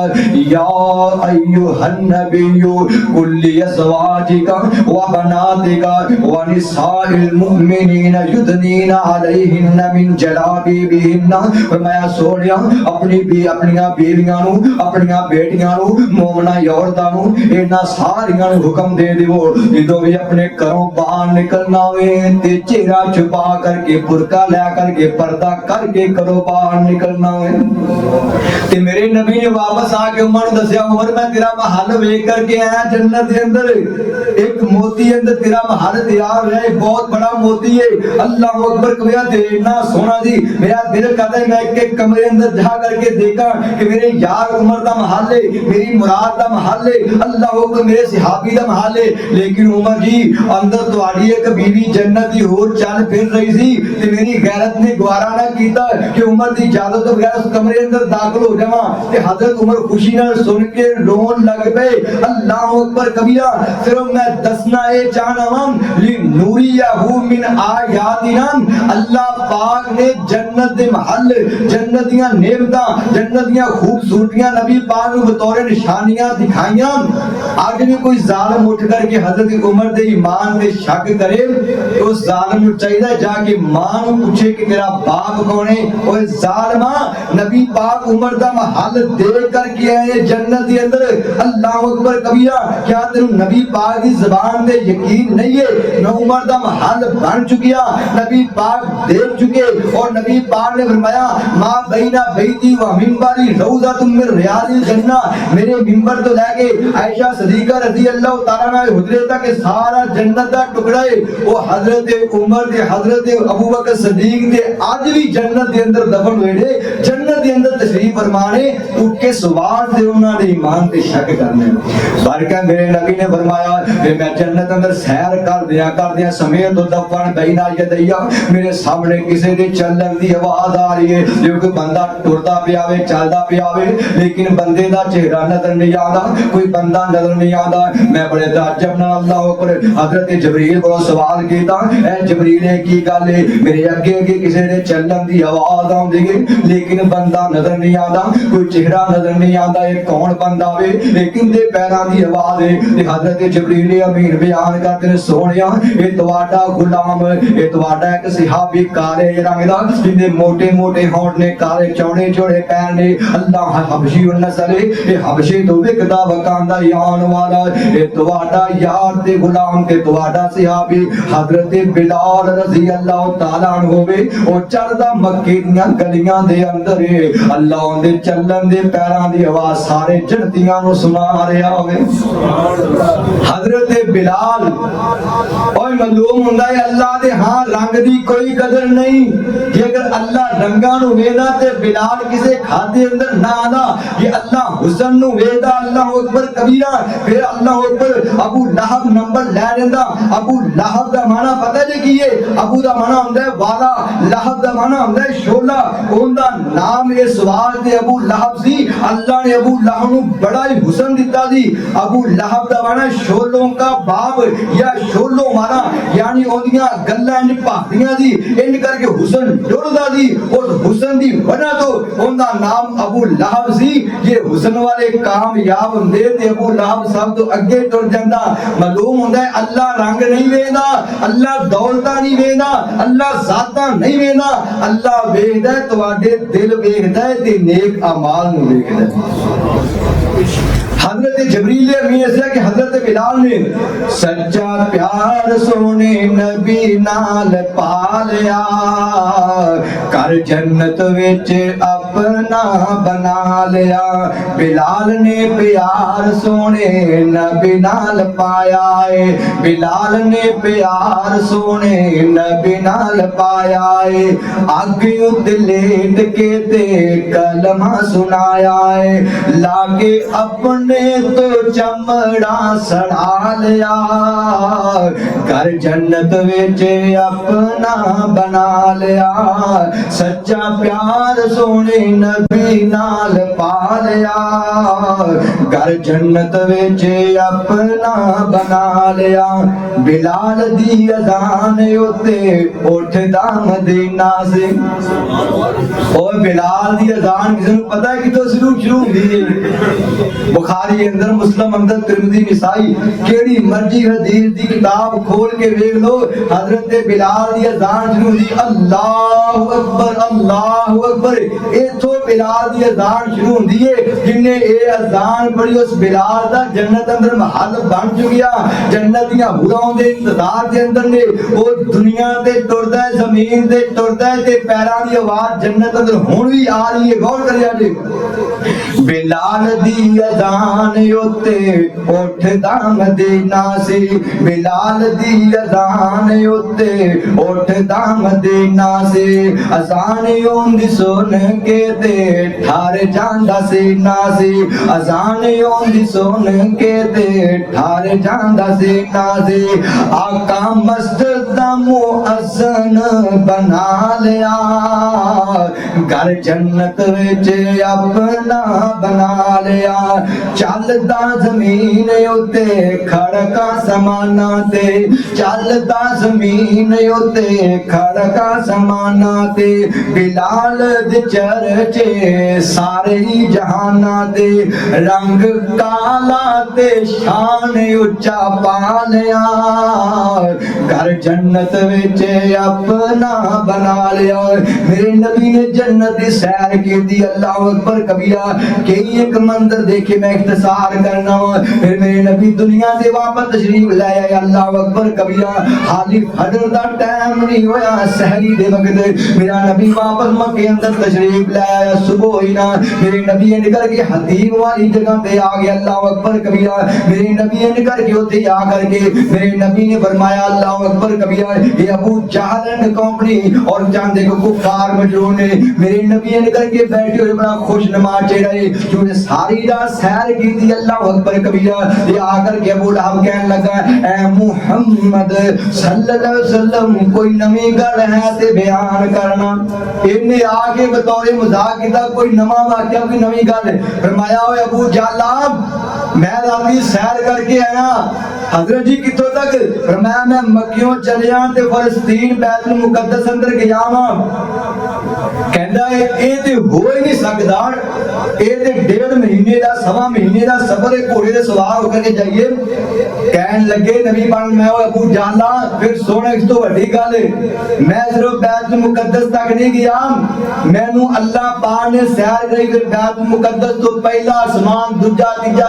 या अय्युहन नबिय्यु कुल्ली अज़वाजिका व बनातिका व निसाइल मुमिनीन युदनीना अलैहिन्ना मिन जलाबिबिहिन्ना। फरमाया सोहणिया अपनी भी अपनियां बीवियां नु, अपनियां बेटियां नु, मोमना औरतां नु इन्हां सारियां नु हुक्म दे दिवो, जदों भी अपने घरों बाहर निकलना वे ते चेहरा छुपा करके बुरका लै करके पर्दा करके घरों बाहर निकलना वे। ते मेरे नबी ने वापस आके उमर नु दस्या, उमर मैं तेरा महल वेख करके आया जन्नत दे अंदर, एक मोती अंदर तेरा महल तैयार है, बहुत बड़ा मोती है। अल्लाह अकबर कबीरा, इतना सोना जी मेरा दिल करता है मैं एक कमरे अंदर जा करके देखा कि मेरे यार उमर दा महल है, मेरी मुराद दा महल है, अल्लाह अकबर मेरे सहाबी दा महल है। लेकिन उमर जी अंदर तुहाडी एक बीवी जन्नत दी होर चल फिर रही सी, ते मेरी गैरत ने गवारा ना कीता कि उमर दी इजाजत तो बगैर उस कमरे अंदर दाखिल हो जावां। ते हजरत उमर खुशी नाल सुन के रोन लग पे। अल्लाह अकबर कबीरा, फिर मैं दसना ए चाहना वां ली नूरियाहु मिन आयातिना, अल्लाह पाक ने जन्नत दे महल, जन्नत दियां नेमतां, जन्नत दियां खूबसूरतियां नबी पाक नु बतौर निशानियां दिखाइयां। आज भी कोई जालिम उठ करके हजरत उमर दे ईमान पे शक करे तो उस जालिम नु चाहिए जाके मां नु पूछे कि तेरा बाप कौन है। ओए जालिमा, नबी पाक उमर दा महल देख करके आए जन्नत दे अंदर। अल्लाह अकबर कबीरा, क्या तेरे नबी पाक की ज़बान पे यकीन नहीं है? मैं उमर दा महल बन चुकिया, नबी पाक देख चुके, और नबी पाक ने फरमाया मां बैना बैती व मिंबरी रौज़ा तुम मिन रियादिल जन्ना, मेरे मिंबर तो लेके आयशा सदीका रज़ी अल्लाह तआला अन्हा हुजरे तक सारा जन्नत दा टुकड़ा है। वो हजरत उमर दे, हजरत अबू बकर सदीक दे आज भी जन्नत दे अंदर दफन हुए ने, जन्नत दे अंदर तशरीफ फरमाने। तू किस वास्ते उन्होंने ईमान ते शक करने। बल्कि मेरे नबी ने फरमाया कि मैं जन्नत अंदर सैर कर दिया समेत दफन बैना यदैया, मेरे सामने किसी के चलन की आवाज आ रही है, जो कोई बंदा टुरदा पिया वे चलदा पिया वे, लेकिन बंदे का चेहरा नजर नहीं आता, कोई बंदा नजर नहीं आता। मैं बड़े ताज्जुब नाल अल्लाह अकबर हजरत जबरील को सवाल किया, ऐ जबरील की गल है, मेरे अगे अगे किसी के चलन की आवाज आउंदी है लेकिन बंदा नजर नहीं आता, कोई चेहरा नजर नहीं आता, ये कौन बंदा वे, लेकिन दे पैरों की आवाज है। हजरत जबरील अमीन बयान करते हैं, सोनिया ये तुहाडा गुलाम, ये तुहाडा एक सहाबी काले रंग दा, जिंदे मोटे मोटे होंठ ने, काले चौड़े चौड़े पैर ने, अल्लाह हबशी नस्ल है, ये हबशे तो विकदा वकांदा यान वाला, ये तुहाडा यार ते गुलाम ते तुहाडा सहाबी हजरत बिलाल रजी अल्लाह तआला अन्हु वे, ओ चढ़दा मक्के दियां गलियां दे अंदर है, अल्लाह दे चलन दे पैरां दी आवाज सारे जन्नतियां नु सुना रहा होवे। हजरत बिलाल और मालूम हुंदा है अल्लाह दे हां रंग दी कोई कदर नहीं, जेकर अल्लाह रंगां नु वेदा ते बिलाल किसे खादे अंदर ना आना, ये अल्लाह हुस्न नु वेदा अल्लाह अकबर कबीरा, फिर अल्लाह अकबर अबू लहब नंबर ले लेंदा। अबू लहब दा माना पता जी की है, अबू दा माना हुंदा है वाला, लहब दा माना हुंदा है शोला, उनदा नाम इस वास्ते अबू लहब सी, अल्लाह ने अबू लहब नु बड़ा ही हुस्न दिता सी। अबू लहब दा माना शोलों का बाप या शोलो माना, यानी ओदियां गल्लां इंज भादियां सी, इंज करके हुस्न जुड़दा सी, उस हुस्न दी वजह तो उनदा नाम अबू लहब सी। ये हुस्न वाले कामयाब हुंदे ते अबू लहब सब तो अगे टुर जांदा। मालूम हुंदा है अल्लाह रंग नहीं वेंदा, अल्लाह दौलतां नहीं वेंदा, अल्लाह ज़ातां नहीं वेंदा, अल्लाह वेखदा है तुहाडे दिल वेखदा है ते नेक अमाल नूं वेखदा है। हजरत जबरील अमीन ऐसा कि हजरत बिलाल ने सच्चा प्यार सोने नबी नाल पालिया, कर जन्नत विच अपना बना लिया। बिलाल ने प्यार सोने नबी नाल पाया है, बिलाल ने प्यार सोने नबी नाल पाया है, अग उत्ते लेट के ते कलमा सुनाया है, लागे अपने तो चमड़ा सड़ा लिया, कर जन्नत विच अपना बना लिया। सच्चा प्यार सोने नबी नाल पा लिया, कर जन्नत विच अपना बना लिया। बिलाल दी अजान उत्ते उठदा मदीना से, और बिलाल दी अजान किसी को पता है कितों शुरू होंदी है? बुखारी अंदर, मुस्लिम अंदर, तिरमिज़ी, निसाई, केड़ी मर्जी हदीस दी किताब खोल के देख लो, हजरत बिलाल दी अजान शुरू हुंदी, अल्लाहु अकबर अल्लाहु अकबर, इथों बिलाल दी अजान शुरू हुंदी है। जिन्ने ए अजान पढ़ी उस बिलाल दा जन्नत अंदर महल बन चुकिया, जन्नत दियां हुरां दे इंतजार दे अंदर ने, ओ दुनिया ते टुरदा है, जमीन ते टुरदा है, ते पैरां दी आवाज जन्नत अंदर हुण भी आ रही है। गौर करिया जी, बिलाल दी अजान उत्ते उठदा मदीना से, बिलाल दी अजान उत्ते उठदा मदीना से, अजान ओंदी सुन के ते ठार जांदा सीना से, अजान ओंदी सुन के ते ठार जांदा सीना से। आका मस्जिद दा मुअज्जिन बना लिया, घर जन्नत विच अपना बना लिया। चलदा जमीन उत्ते खड़का समाना ते, चलदा जमीन उत्ते खड़का समाना ते, बिलाल दे चर्चे सारे ही जहाना दे, रंग काला ते शान उच्चा पा लिया, घर जन्नत विच अपना बना लिया। मेरे नबी ने जन्नत दी सैर की, अल्लाह अकबर कबीरा। कई एक मंदिर देखे, मैं एक निसार करना। फिर मेरे नबी दुनिया से वापस तशरीफ लाए। अल्लाह अकबर कबीरा। हाली फजर दा टाइम नहीं होया, सहरी दे वक्त मेरा नबी वापस मक्के अंदर तशरीफ लाया। सुबह ही ना मेरे नबी ने निकल के हतीम वाली जगह पे आ गया। अल्लाह अकबर कबीरा। मेरे नबी ने निकल के उठे आ करके मेरे नबी ने फरमाया अल्लाह अकबर कबीरा, ये अबू जहल एंड कंपनी और चांदे को कुफार मजलूम ने मेरे नबी ने निकल के बैठे हुए बड़ा खुशनुमा चेहरे जो सारी रात सैर की थी। अल्लाह अकबर कबीरा। ये आकर के अबू लहब कहने लगा, ए मुहम्मद सल्लल्लाहु अलैहि वसल्लम कोई नवी गल है ते बयान करना। इन्हें आके बतौर मजाक किया कोई नवा वाकया कोई नवी गल। फरमाया ओए अबू जहल मैं राती सैर करके आया। हजरत जी कितों तक? फरमाया मैं मक्कियों चलिया ते फलस्तीन बैतुल मुकद्दस अंदर गया वा। कहंदा ये ते हो ही नहीं सकदा, ये ते 1.5 महीने का सवा महीने का सफर है, घोड़े से सवार होकर के जाइए। कहन लगे नबी पाक मैं अबू जहल फिर सुन इस तो बड़ी गल मैं सिर्फ बैतुल मुकद्दस तक नहीं गया, मैनू अल्लाह पाक ने सैर कराई। फिर बैतुल मुकद्दस तो पहला आसमान दूजा तीजा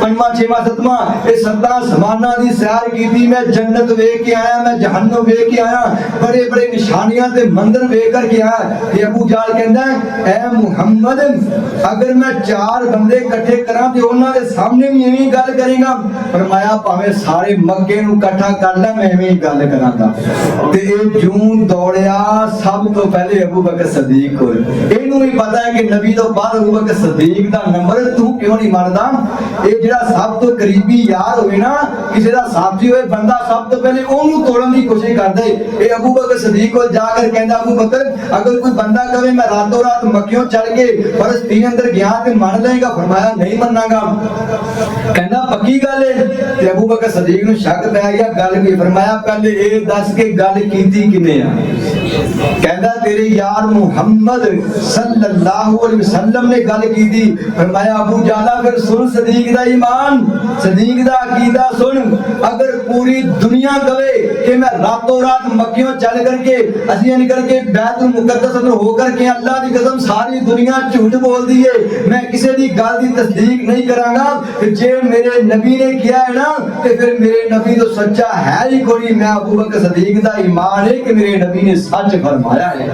पंजवां छेवां सतवां ये 7 आसमानां दी सैर की। मैं जन्नत वेख के आया, मैं जहन्नम वेख के आया, बड़े बड़े निशानियां ते मंदिर वेख करके आया। ये अबू जहल कहंदा ऐ मुहम्मद अगर मैं 4 बंदे इकट्ठे करा ते उन्हां दे सामने भी एवें गल करेगा। फरमाया भावें सारे मक्के नूं इकट्ठा कर ले मैं एवें गल करांगा। ते ए जून दौड़िया सब तो पहले अबू बकर सदीक कोल। इहनूं भी पता है कि नबी तो बाद अबू बकर सदीक दा नंबर तू क्यों नहीं मारदा। ये जिहड़ा सब तो करीबी यार होवे ना, किसी दा साथी होवे बंदा, सब तो पहले ओनू तोड़न दी कोशिश करदा है। ए अबू बकर सदीक कोल जाकर कहंदा अबू बकर अगर कोई बंदा कहे मैं रातों रात मक्कियों चढ़ के फलस्तीन अंदर गया ते मान लेगा। फरमाया नहीं मनांगा। कहंदा पक्की गल है? ते अबू बकर सदीक नूं शक पै गया गल की। फरमाया पहले ये दस के गल कीती किने आ? कहंदा तेरे यार मुहम्मद सल्लल्लाहु अलैहि वसल्लम ने गल की थी। फरमाया अबू जहल फिर सुन सदीक दा ईमान, सदीक दा अकीदा सुन। अगर पूरी दुनिया कहे कि मैं रातों रात मक्कियों चल करके असीं निकल के बैतुल मुकद्दस में होकर के अल्लाह की कसम सारी दुनिया झूठ बोल दी है, मैं किसी की गल की तस्दीक नहीं करांगा। जे मेरे नबी ने किया है ना तो फिर मेरे नबी तो सच्चा है ही कोई। मैं अबू बकर सदीक दा ईमान है कि मेरे नबी ने सच फरमाया है।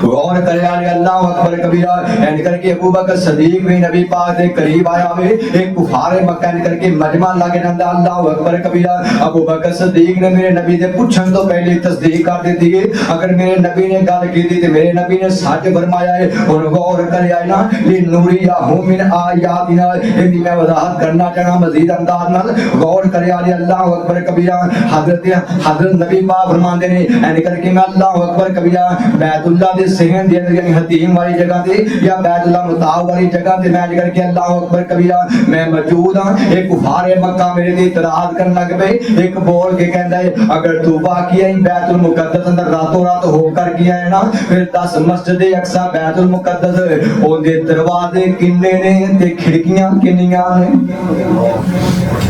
गौर करे अल्लाह अकबर कबीरा। एंड करके अबू बकर सदीक भी नबी पाक के करीब आया वे। एक कुफार मक्का निकल के मजमा लग जाता। अल्लाह अकबर कबीरा। अबू बकर सदीक ने मेरे नबी के पूछन तो पहले तस्दीक कर दी है। अगर मेरे नबी ने गल की थी तो मेरे नबी ने सच फरमाया है। और गौर करे आए ना लिनूरिया हूं मिन आयातिना, इनकी मैं वजाहत करना चाहना मजीद अंदाज नाल। गौर करे अल्लाह अकबर कबीरा। हजरत नबी पाक फरमाते ने एंड करके मैं अल्लाह अकबर कबीरा बैतुल्लाह दे सहन दे अंदर यानी हतीम वाली जगह ते या बैतुल्लाह मुताब वाली जगह ते मैं करके अल्लाह अकबर कबीरा मैं मौजूद हां। एक कुफार मक्का मेरे ते इतराज करन लग पे। एक बोल के कहंदा है अगर तू वाकई ही बैतुल मुकद्दस अंदर रातों रात होकर गया है ना फिर 10 मस्जिद अक्सा बैतुल मुकद्दस ओदे दरवाजे किन्ने ने ते खिड़कियां किन्नियां ने।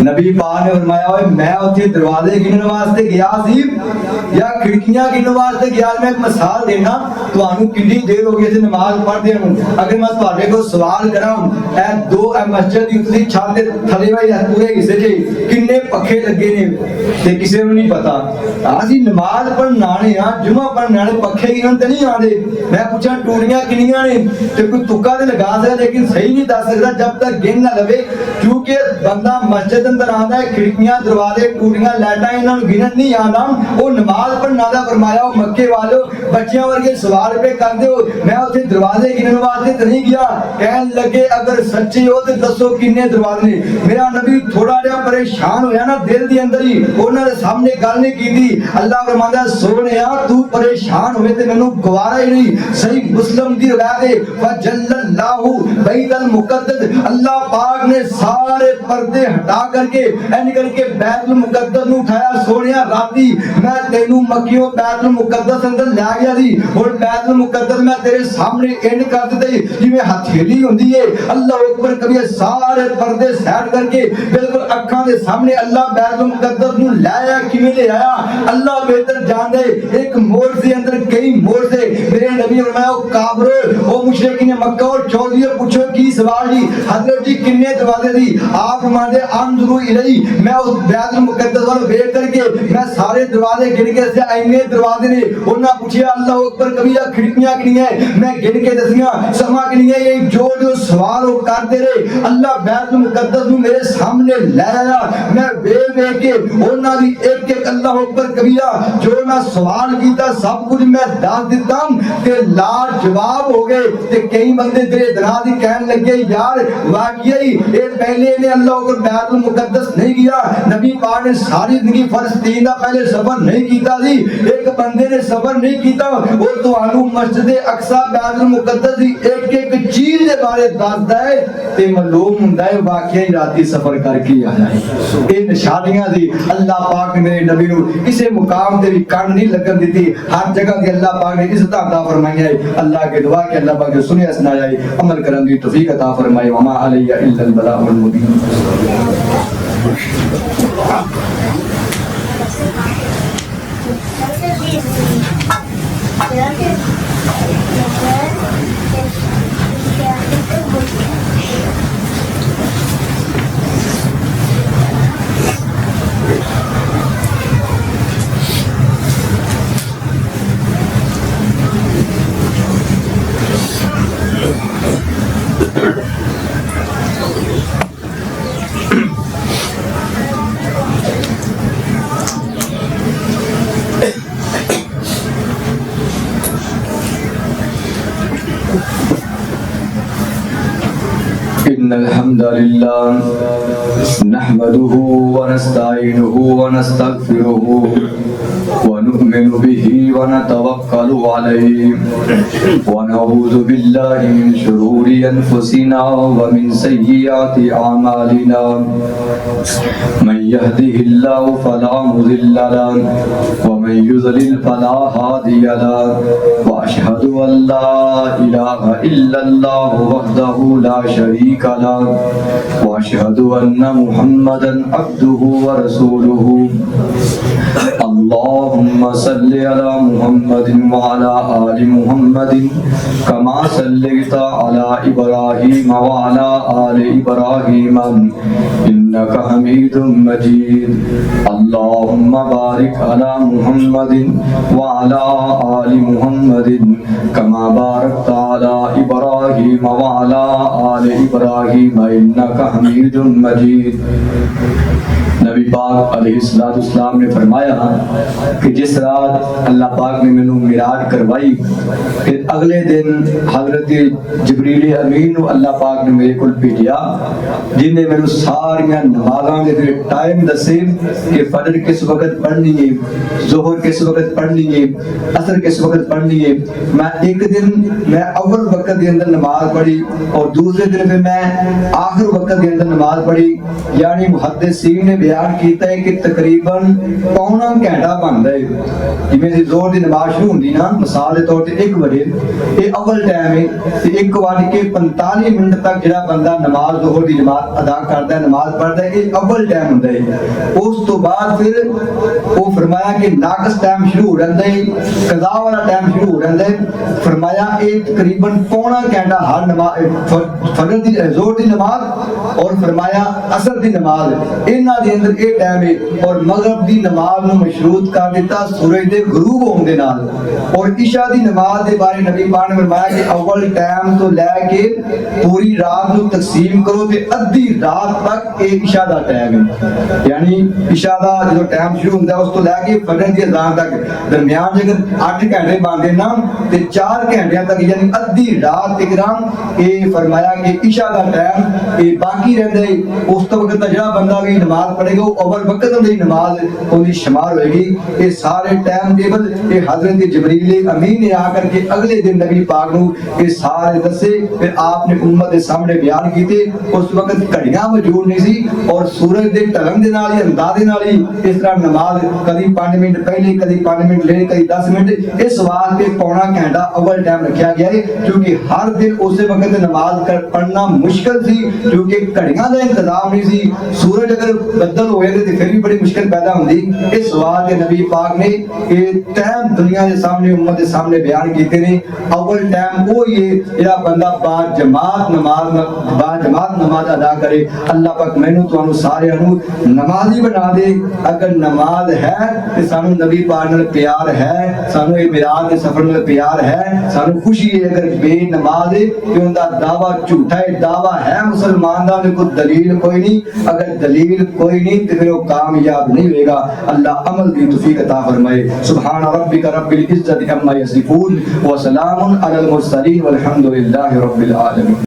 नबी पाक ने फरमाया ओए मैं उथे दरवाजे गिनन वास्ते गया सी या खिड़कियां गिनन वास्ते गया। मैं एक मिसाल देना तुहानू कितनी देर हो गई इसे नमाज पढ़दे हूं। अगर मैं तुहाडे को सवाल करा ए दो मस्जिद दी उतली छत दे थले वाली पूरे हिस्से च किन्ने पखे लगे ने ते किसी नूं नहीं पता। असि नमाज पढ़न आने आ जुमा पढ़न आने पखे गिनन ते नहीं आंदे। मैं पूछा टूटियां किन्नियां ने ते कोई तुक्का ते लगा सकदा लेकिन सही नहीं दस सकदा जब तक गिन ना लवे। क्योंकि बंदा मस्जिद अंदर आंदा है खिड़कियां दरवाजे टूटियां लाइटां इन्हां नूं गिनन नहीं आंदा वो नमाज पढ़न आंदा। फरमाया ओ मक्के वालो बच्चियां वर्गे सवाल पे करदे हो मैं उथे दरवाजे गिनन वास्ते ते नहीं गया। कहन लगे अगर सच्चे हो ते दसो किन्ने दरवाजे ने। मेरा नबी थोड़ा जिहा परेशान होया ना दिल दे अंदर ही उन्हां दे सामने गल नहीं कीती। अल्लाह फरमांदा सोहणिया तू परेशान होवे ते मैनूं गवारा ही नहीं। सही मुस्लिम दी रिवायत है वजल्लल्लाहु बैतुल मुकद्दस अल्लाह पाक ने सारे पर्दे हटा करके एन करके बैतुल मुकद्दस नूं उठाया। सोहणिया राती मैं मैनू मक्कियों बैतुल मुकद्दस अंदर लै गया सी हुण बैतुल मुकद्दस मैं तेरे सामने इंड कर दित्ते जिवें हथेली हुंदी है अल्लाह अकबर कबीर सारे पर्दे साइड करके बिल्कुल अखां दे सामने अल्लाह बैतुल मुकद्दस नू लाया किवें ले आया अल्लाह बेहतर जानदे एक मोड़ दे अंदर कई मोड़ से मेरे नबी फरमाया ओ काफिरो ओ मुशरिकीन मक्का और चौधरी पूछो की सवाल जी हजरत जी किन्ने दरवाजे दी आप फरमाते अंदरू इलई मैं उस बैतुल मुकद्दस वाल वेख करके मैं सारे दरवाजे गिन के दस्या इन्ने दरवाजे ने उन्होंने पूछा अल्लाह अकबर कबीरा खिड़कियां कितनी है मैं गिन के दसिया समा कितनी है ये जो सवाल वो करते रहे अल्लाह बैतुल मुकद्दस नू मेरे सामने ले आया मैं वेख वेख के उन्होंने भी एक एक अल्लाह अकबर कबीरा जो मैं सवाल किया सब कुछ मैं दस दिता ते लाजवाब हो गए ते कई बंदे तेरे दरा दी कहन लगे यार वाकई ये पहले ने अल्लाह को बैतुल मुकद्दस नहीं किया नबी पाक ने सारी जिंदगी फलस्तीन दा पहले सफर नहीं कीता सी एक बंदे ने सफर नहीं कीता वो तुहानू मस्जिद अक्सा बैतुल मुकद्दस दी एक एक चीज दे बारे दसदा है ते मालूम हुंदा है वाकई राती सफर करके आया है ये निशानियां दी अल्लाह पाक ने मेरे नबी नू किसी मुकाम ते भी कान नहीं लगन दी हर जगह ते अल्लाह पाक ने इज्जत अता फरमाई है अल्लाह के दुआ के अल्लाह पाक ने सुनिया सुनाया है अमल करन दी तौफीक अता फरमाए वमा अलैया इल्ला अल बलागुल मुबीन इन्नल हम्दुलिल्लाह नहमदुहु व नस्तईनुहु व नस्तगफिरुहु व नु'मिनु बिही व नतवक्कलु अलैहि व नऊज़ु बिल्लाहि मिन शुरूरि अनफुसिना व मिन सय्यिआति अमालिना मन यहदिहिल्लाहु फला मुज़िल्ल लहु व मन युज़लिल फला हादिय लहु व अशहदु अन ला इलाहा इल्लल्लाहु वहदहु ला शरीका लहु व अशहदु अन्ना मुहम्मदन अब्दुहु व रसूलुहु अल्लाहुम्मा सल्लि अला मुहम्मदिन व अला आलि मुहम्मदिन कमा सल्लैता अला इब्राहीम व अला आलि इब्राहीम इन्नका हमीदुम मजीद अल्लाहुम्मा बारिक अला मुहम्मदिन व अला आलि मुहम्मदिन कमा बारकता अला इब्राहीम व अला आलि इब्राहीम इन्नका हमीदुम मजीद। नबी पाक अलैहिस्सलाम ने फरमाया कि जिस रात अल्लाह पाक ने मैनू मिराज करवाई फिर अगले दिन हजरत जिब्रील अमीन नू अल्लाह पाक ने मेरे कोल भेजिया जिन्हें मैनू सारियां नमाज़ां दे टाइम दसे कि फजर किस वक्त पढ़नी है ज़ोहर किस वक्त पढ़नी है असर किस वक्त पढ़नी है। मैं एक दिन मैं अव्वल वक्त के अंदर नमाज पढ़ी और दूसरे दिन फिर मैं आखिर वक्त के अंदर नमाज पढ़ी यानी मुहद्दिसीन ने बयान किया है कि तकरीबन पौना घंटा बनता है जिवें दी जोर दी नमाज शुरू होंदी ना मिसाल के तौर पर 1 बजे ये अव्वल टाइम है ते 1:45 मिनट तक जिहड़ा बंदा नमाज जोहर दी नमाज अदा करता है नमाज पढ़ता है ये अव्वल टाइम होंदा है। उस तो बाद फिर वो फरमाया कि नाकस टाइम शुरू हो जाता है कज़ा वाला टाइम शुरू हो जाता है फरमाया ये तकरीबन पौना घंटा हर नमाज फजर दी जोहर दी नमाज और फरमाया असर दी नमाज इन्हां दे अंदर ये टाइम है और मगरिब दी नमाज नूं मशरूत कर दिता सूरज दे गुरूब होने दे नाल और इशा दी नमाज दे बारे नबी पाक ने फरमाया कि अव्वल टाइम तो लेके पूरी रात नूं तकसीम करो ते अद्धी रात तक ये इशा दा टाइम है यानी इशा दा जो टाइम शुरू होंदा है उस तो लेके फजर दी अज़ान तक दरमियान जेकर 8 घंटे बनदे ना ते 4 घंटे तक यानी अद्धी रात तकरीबन ये फरमाया कि इशा दा टाइम ये बाकी बाकी रहता उस तो वक्त जो बंदा भी नमाज पढ़ेगा वो अव्वल वक्त की नमाज उनकी शुमार होगी। ये सारे टाइम टेबल ये हजरत जबरील अमीन ने आकर के अगले दिन नबी पाक नूं ये सारे दसे, फिर आपने उम्मत के सामने बयान किए। उस वक्त घड़ियां मौजूद नहीं सी और सूरज के ढलन के नाल ही अंदाजे नाल ही इस तरह नमाज कभी 5 मिनट पहले, कभी 5 मिनट लेट, कभी 10 मिनट, इस वास्ते पौना घंटा अव्वल टाइम रखा गया है क्योंकि हर दिन उस वक्त नमाज पढ़ना मुश्किल सी क्योंकि घड़ियां का इंतजाम नहीं सी। सूरज अगर बदल हो गए तो फिर भी बड़ी मुश्किल पैदा होती। इस वास्ते नबी पाक ने ये टाइम दुनिया के सामने, उम्मत के सामने बयान किए ने। अव्वल टाइम वो ये जेड़ा बंदा बाजमात नमाज अदा करे। अल्लाह पाक मैनू तुहानू सारे नमाजी बना दे। अगर नमाज है तो सानू नबी पाक नाल प्यार है, सानू ये मिराज के सफर नाल प्यार है, सानू खुशी है। अगर बेनमाज है तो उनका दावा झूठा है, दावा है मुसलमान का, कोई दलील कोई नहीं। अगर दलील कोई नहीं तो फिर वो कामयाब नहीं होगा। अल्लाह अमल की तौफीक अता फरमाए। सुभान रब्बिक रब्बिल इज्जति अम्मा यसिफून व सलामुन अलल मुरसलीन वल्हम्दुलिल्लाहि रब्बिल आलमीन।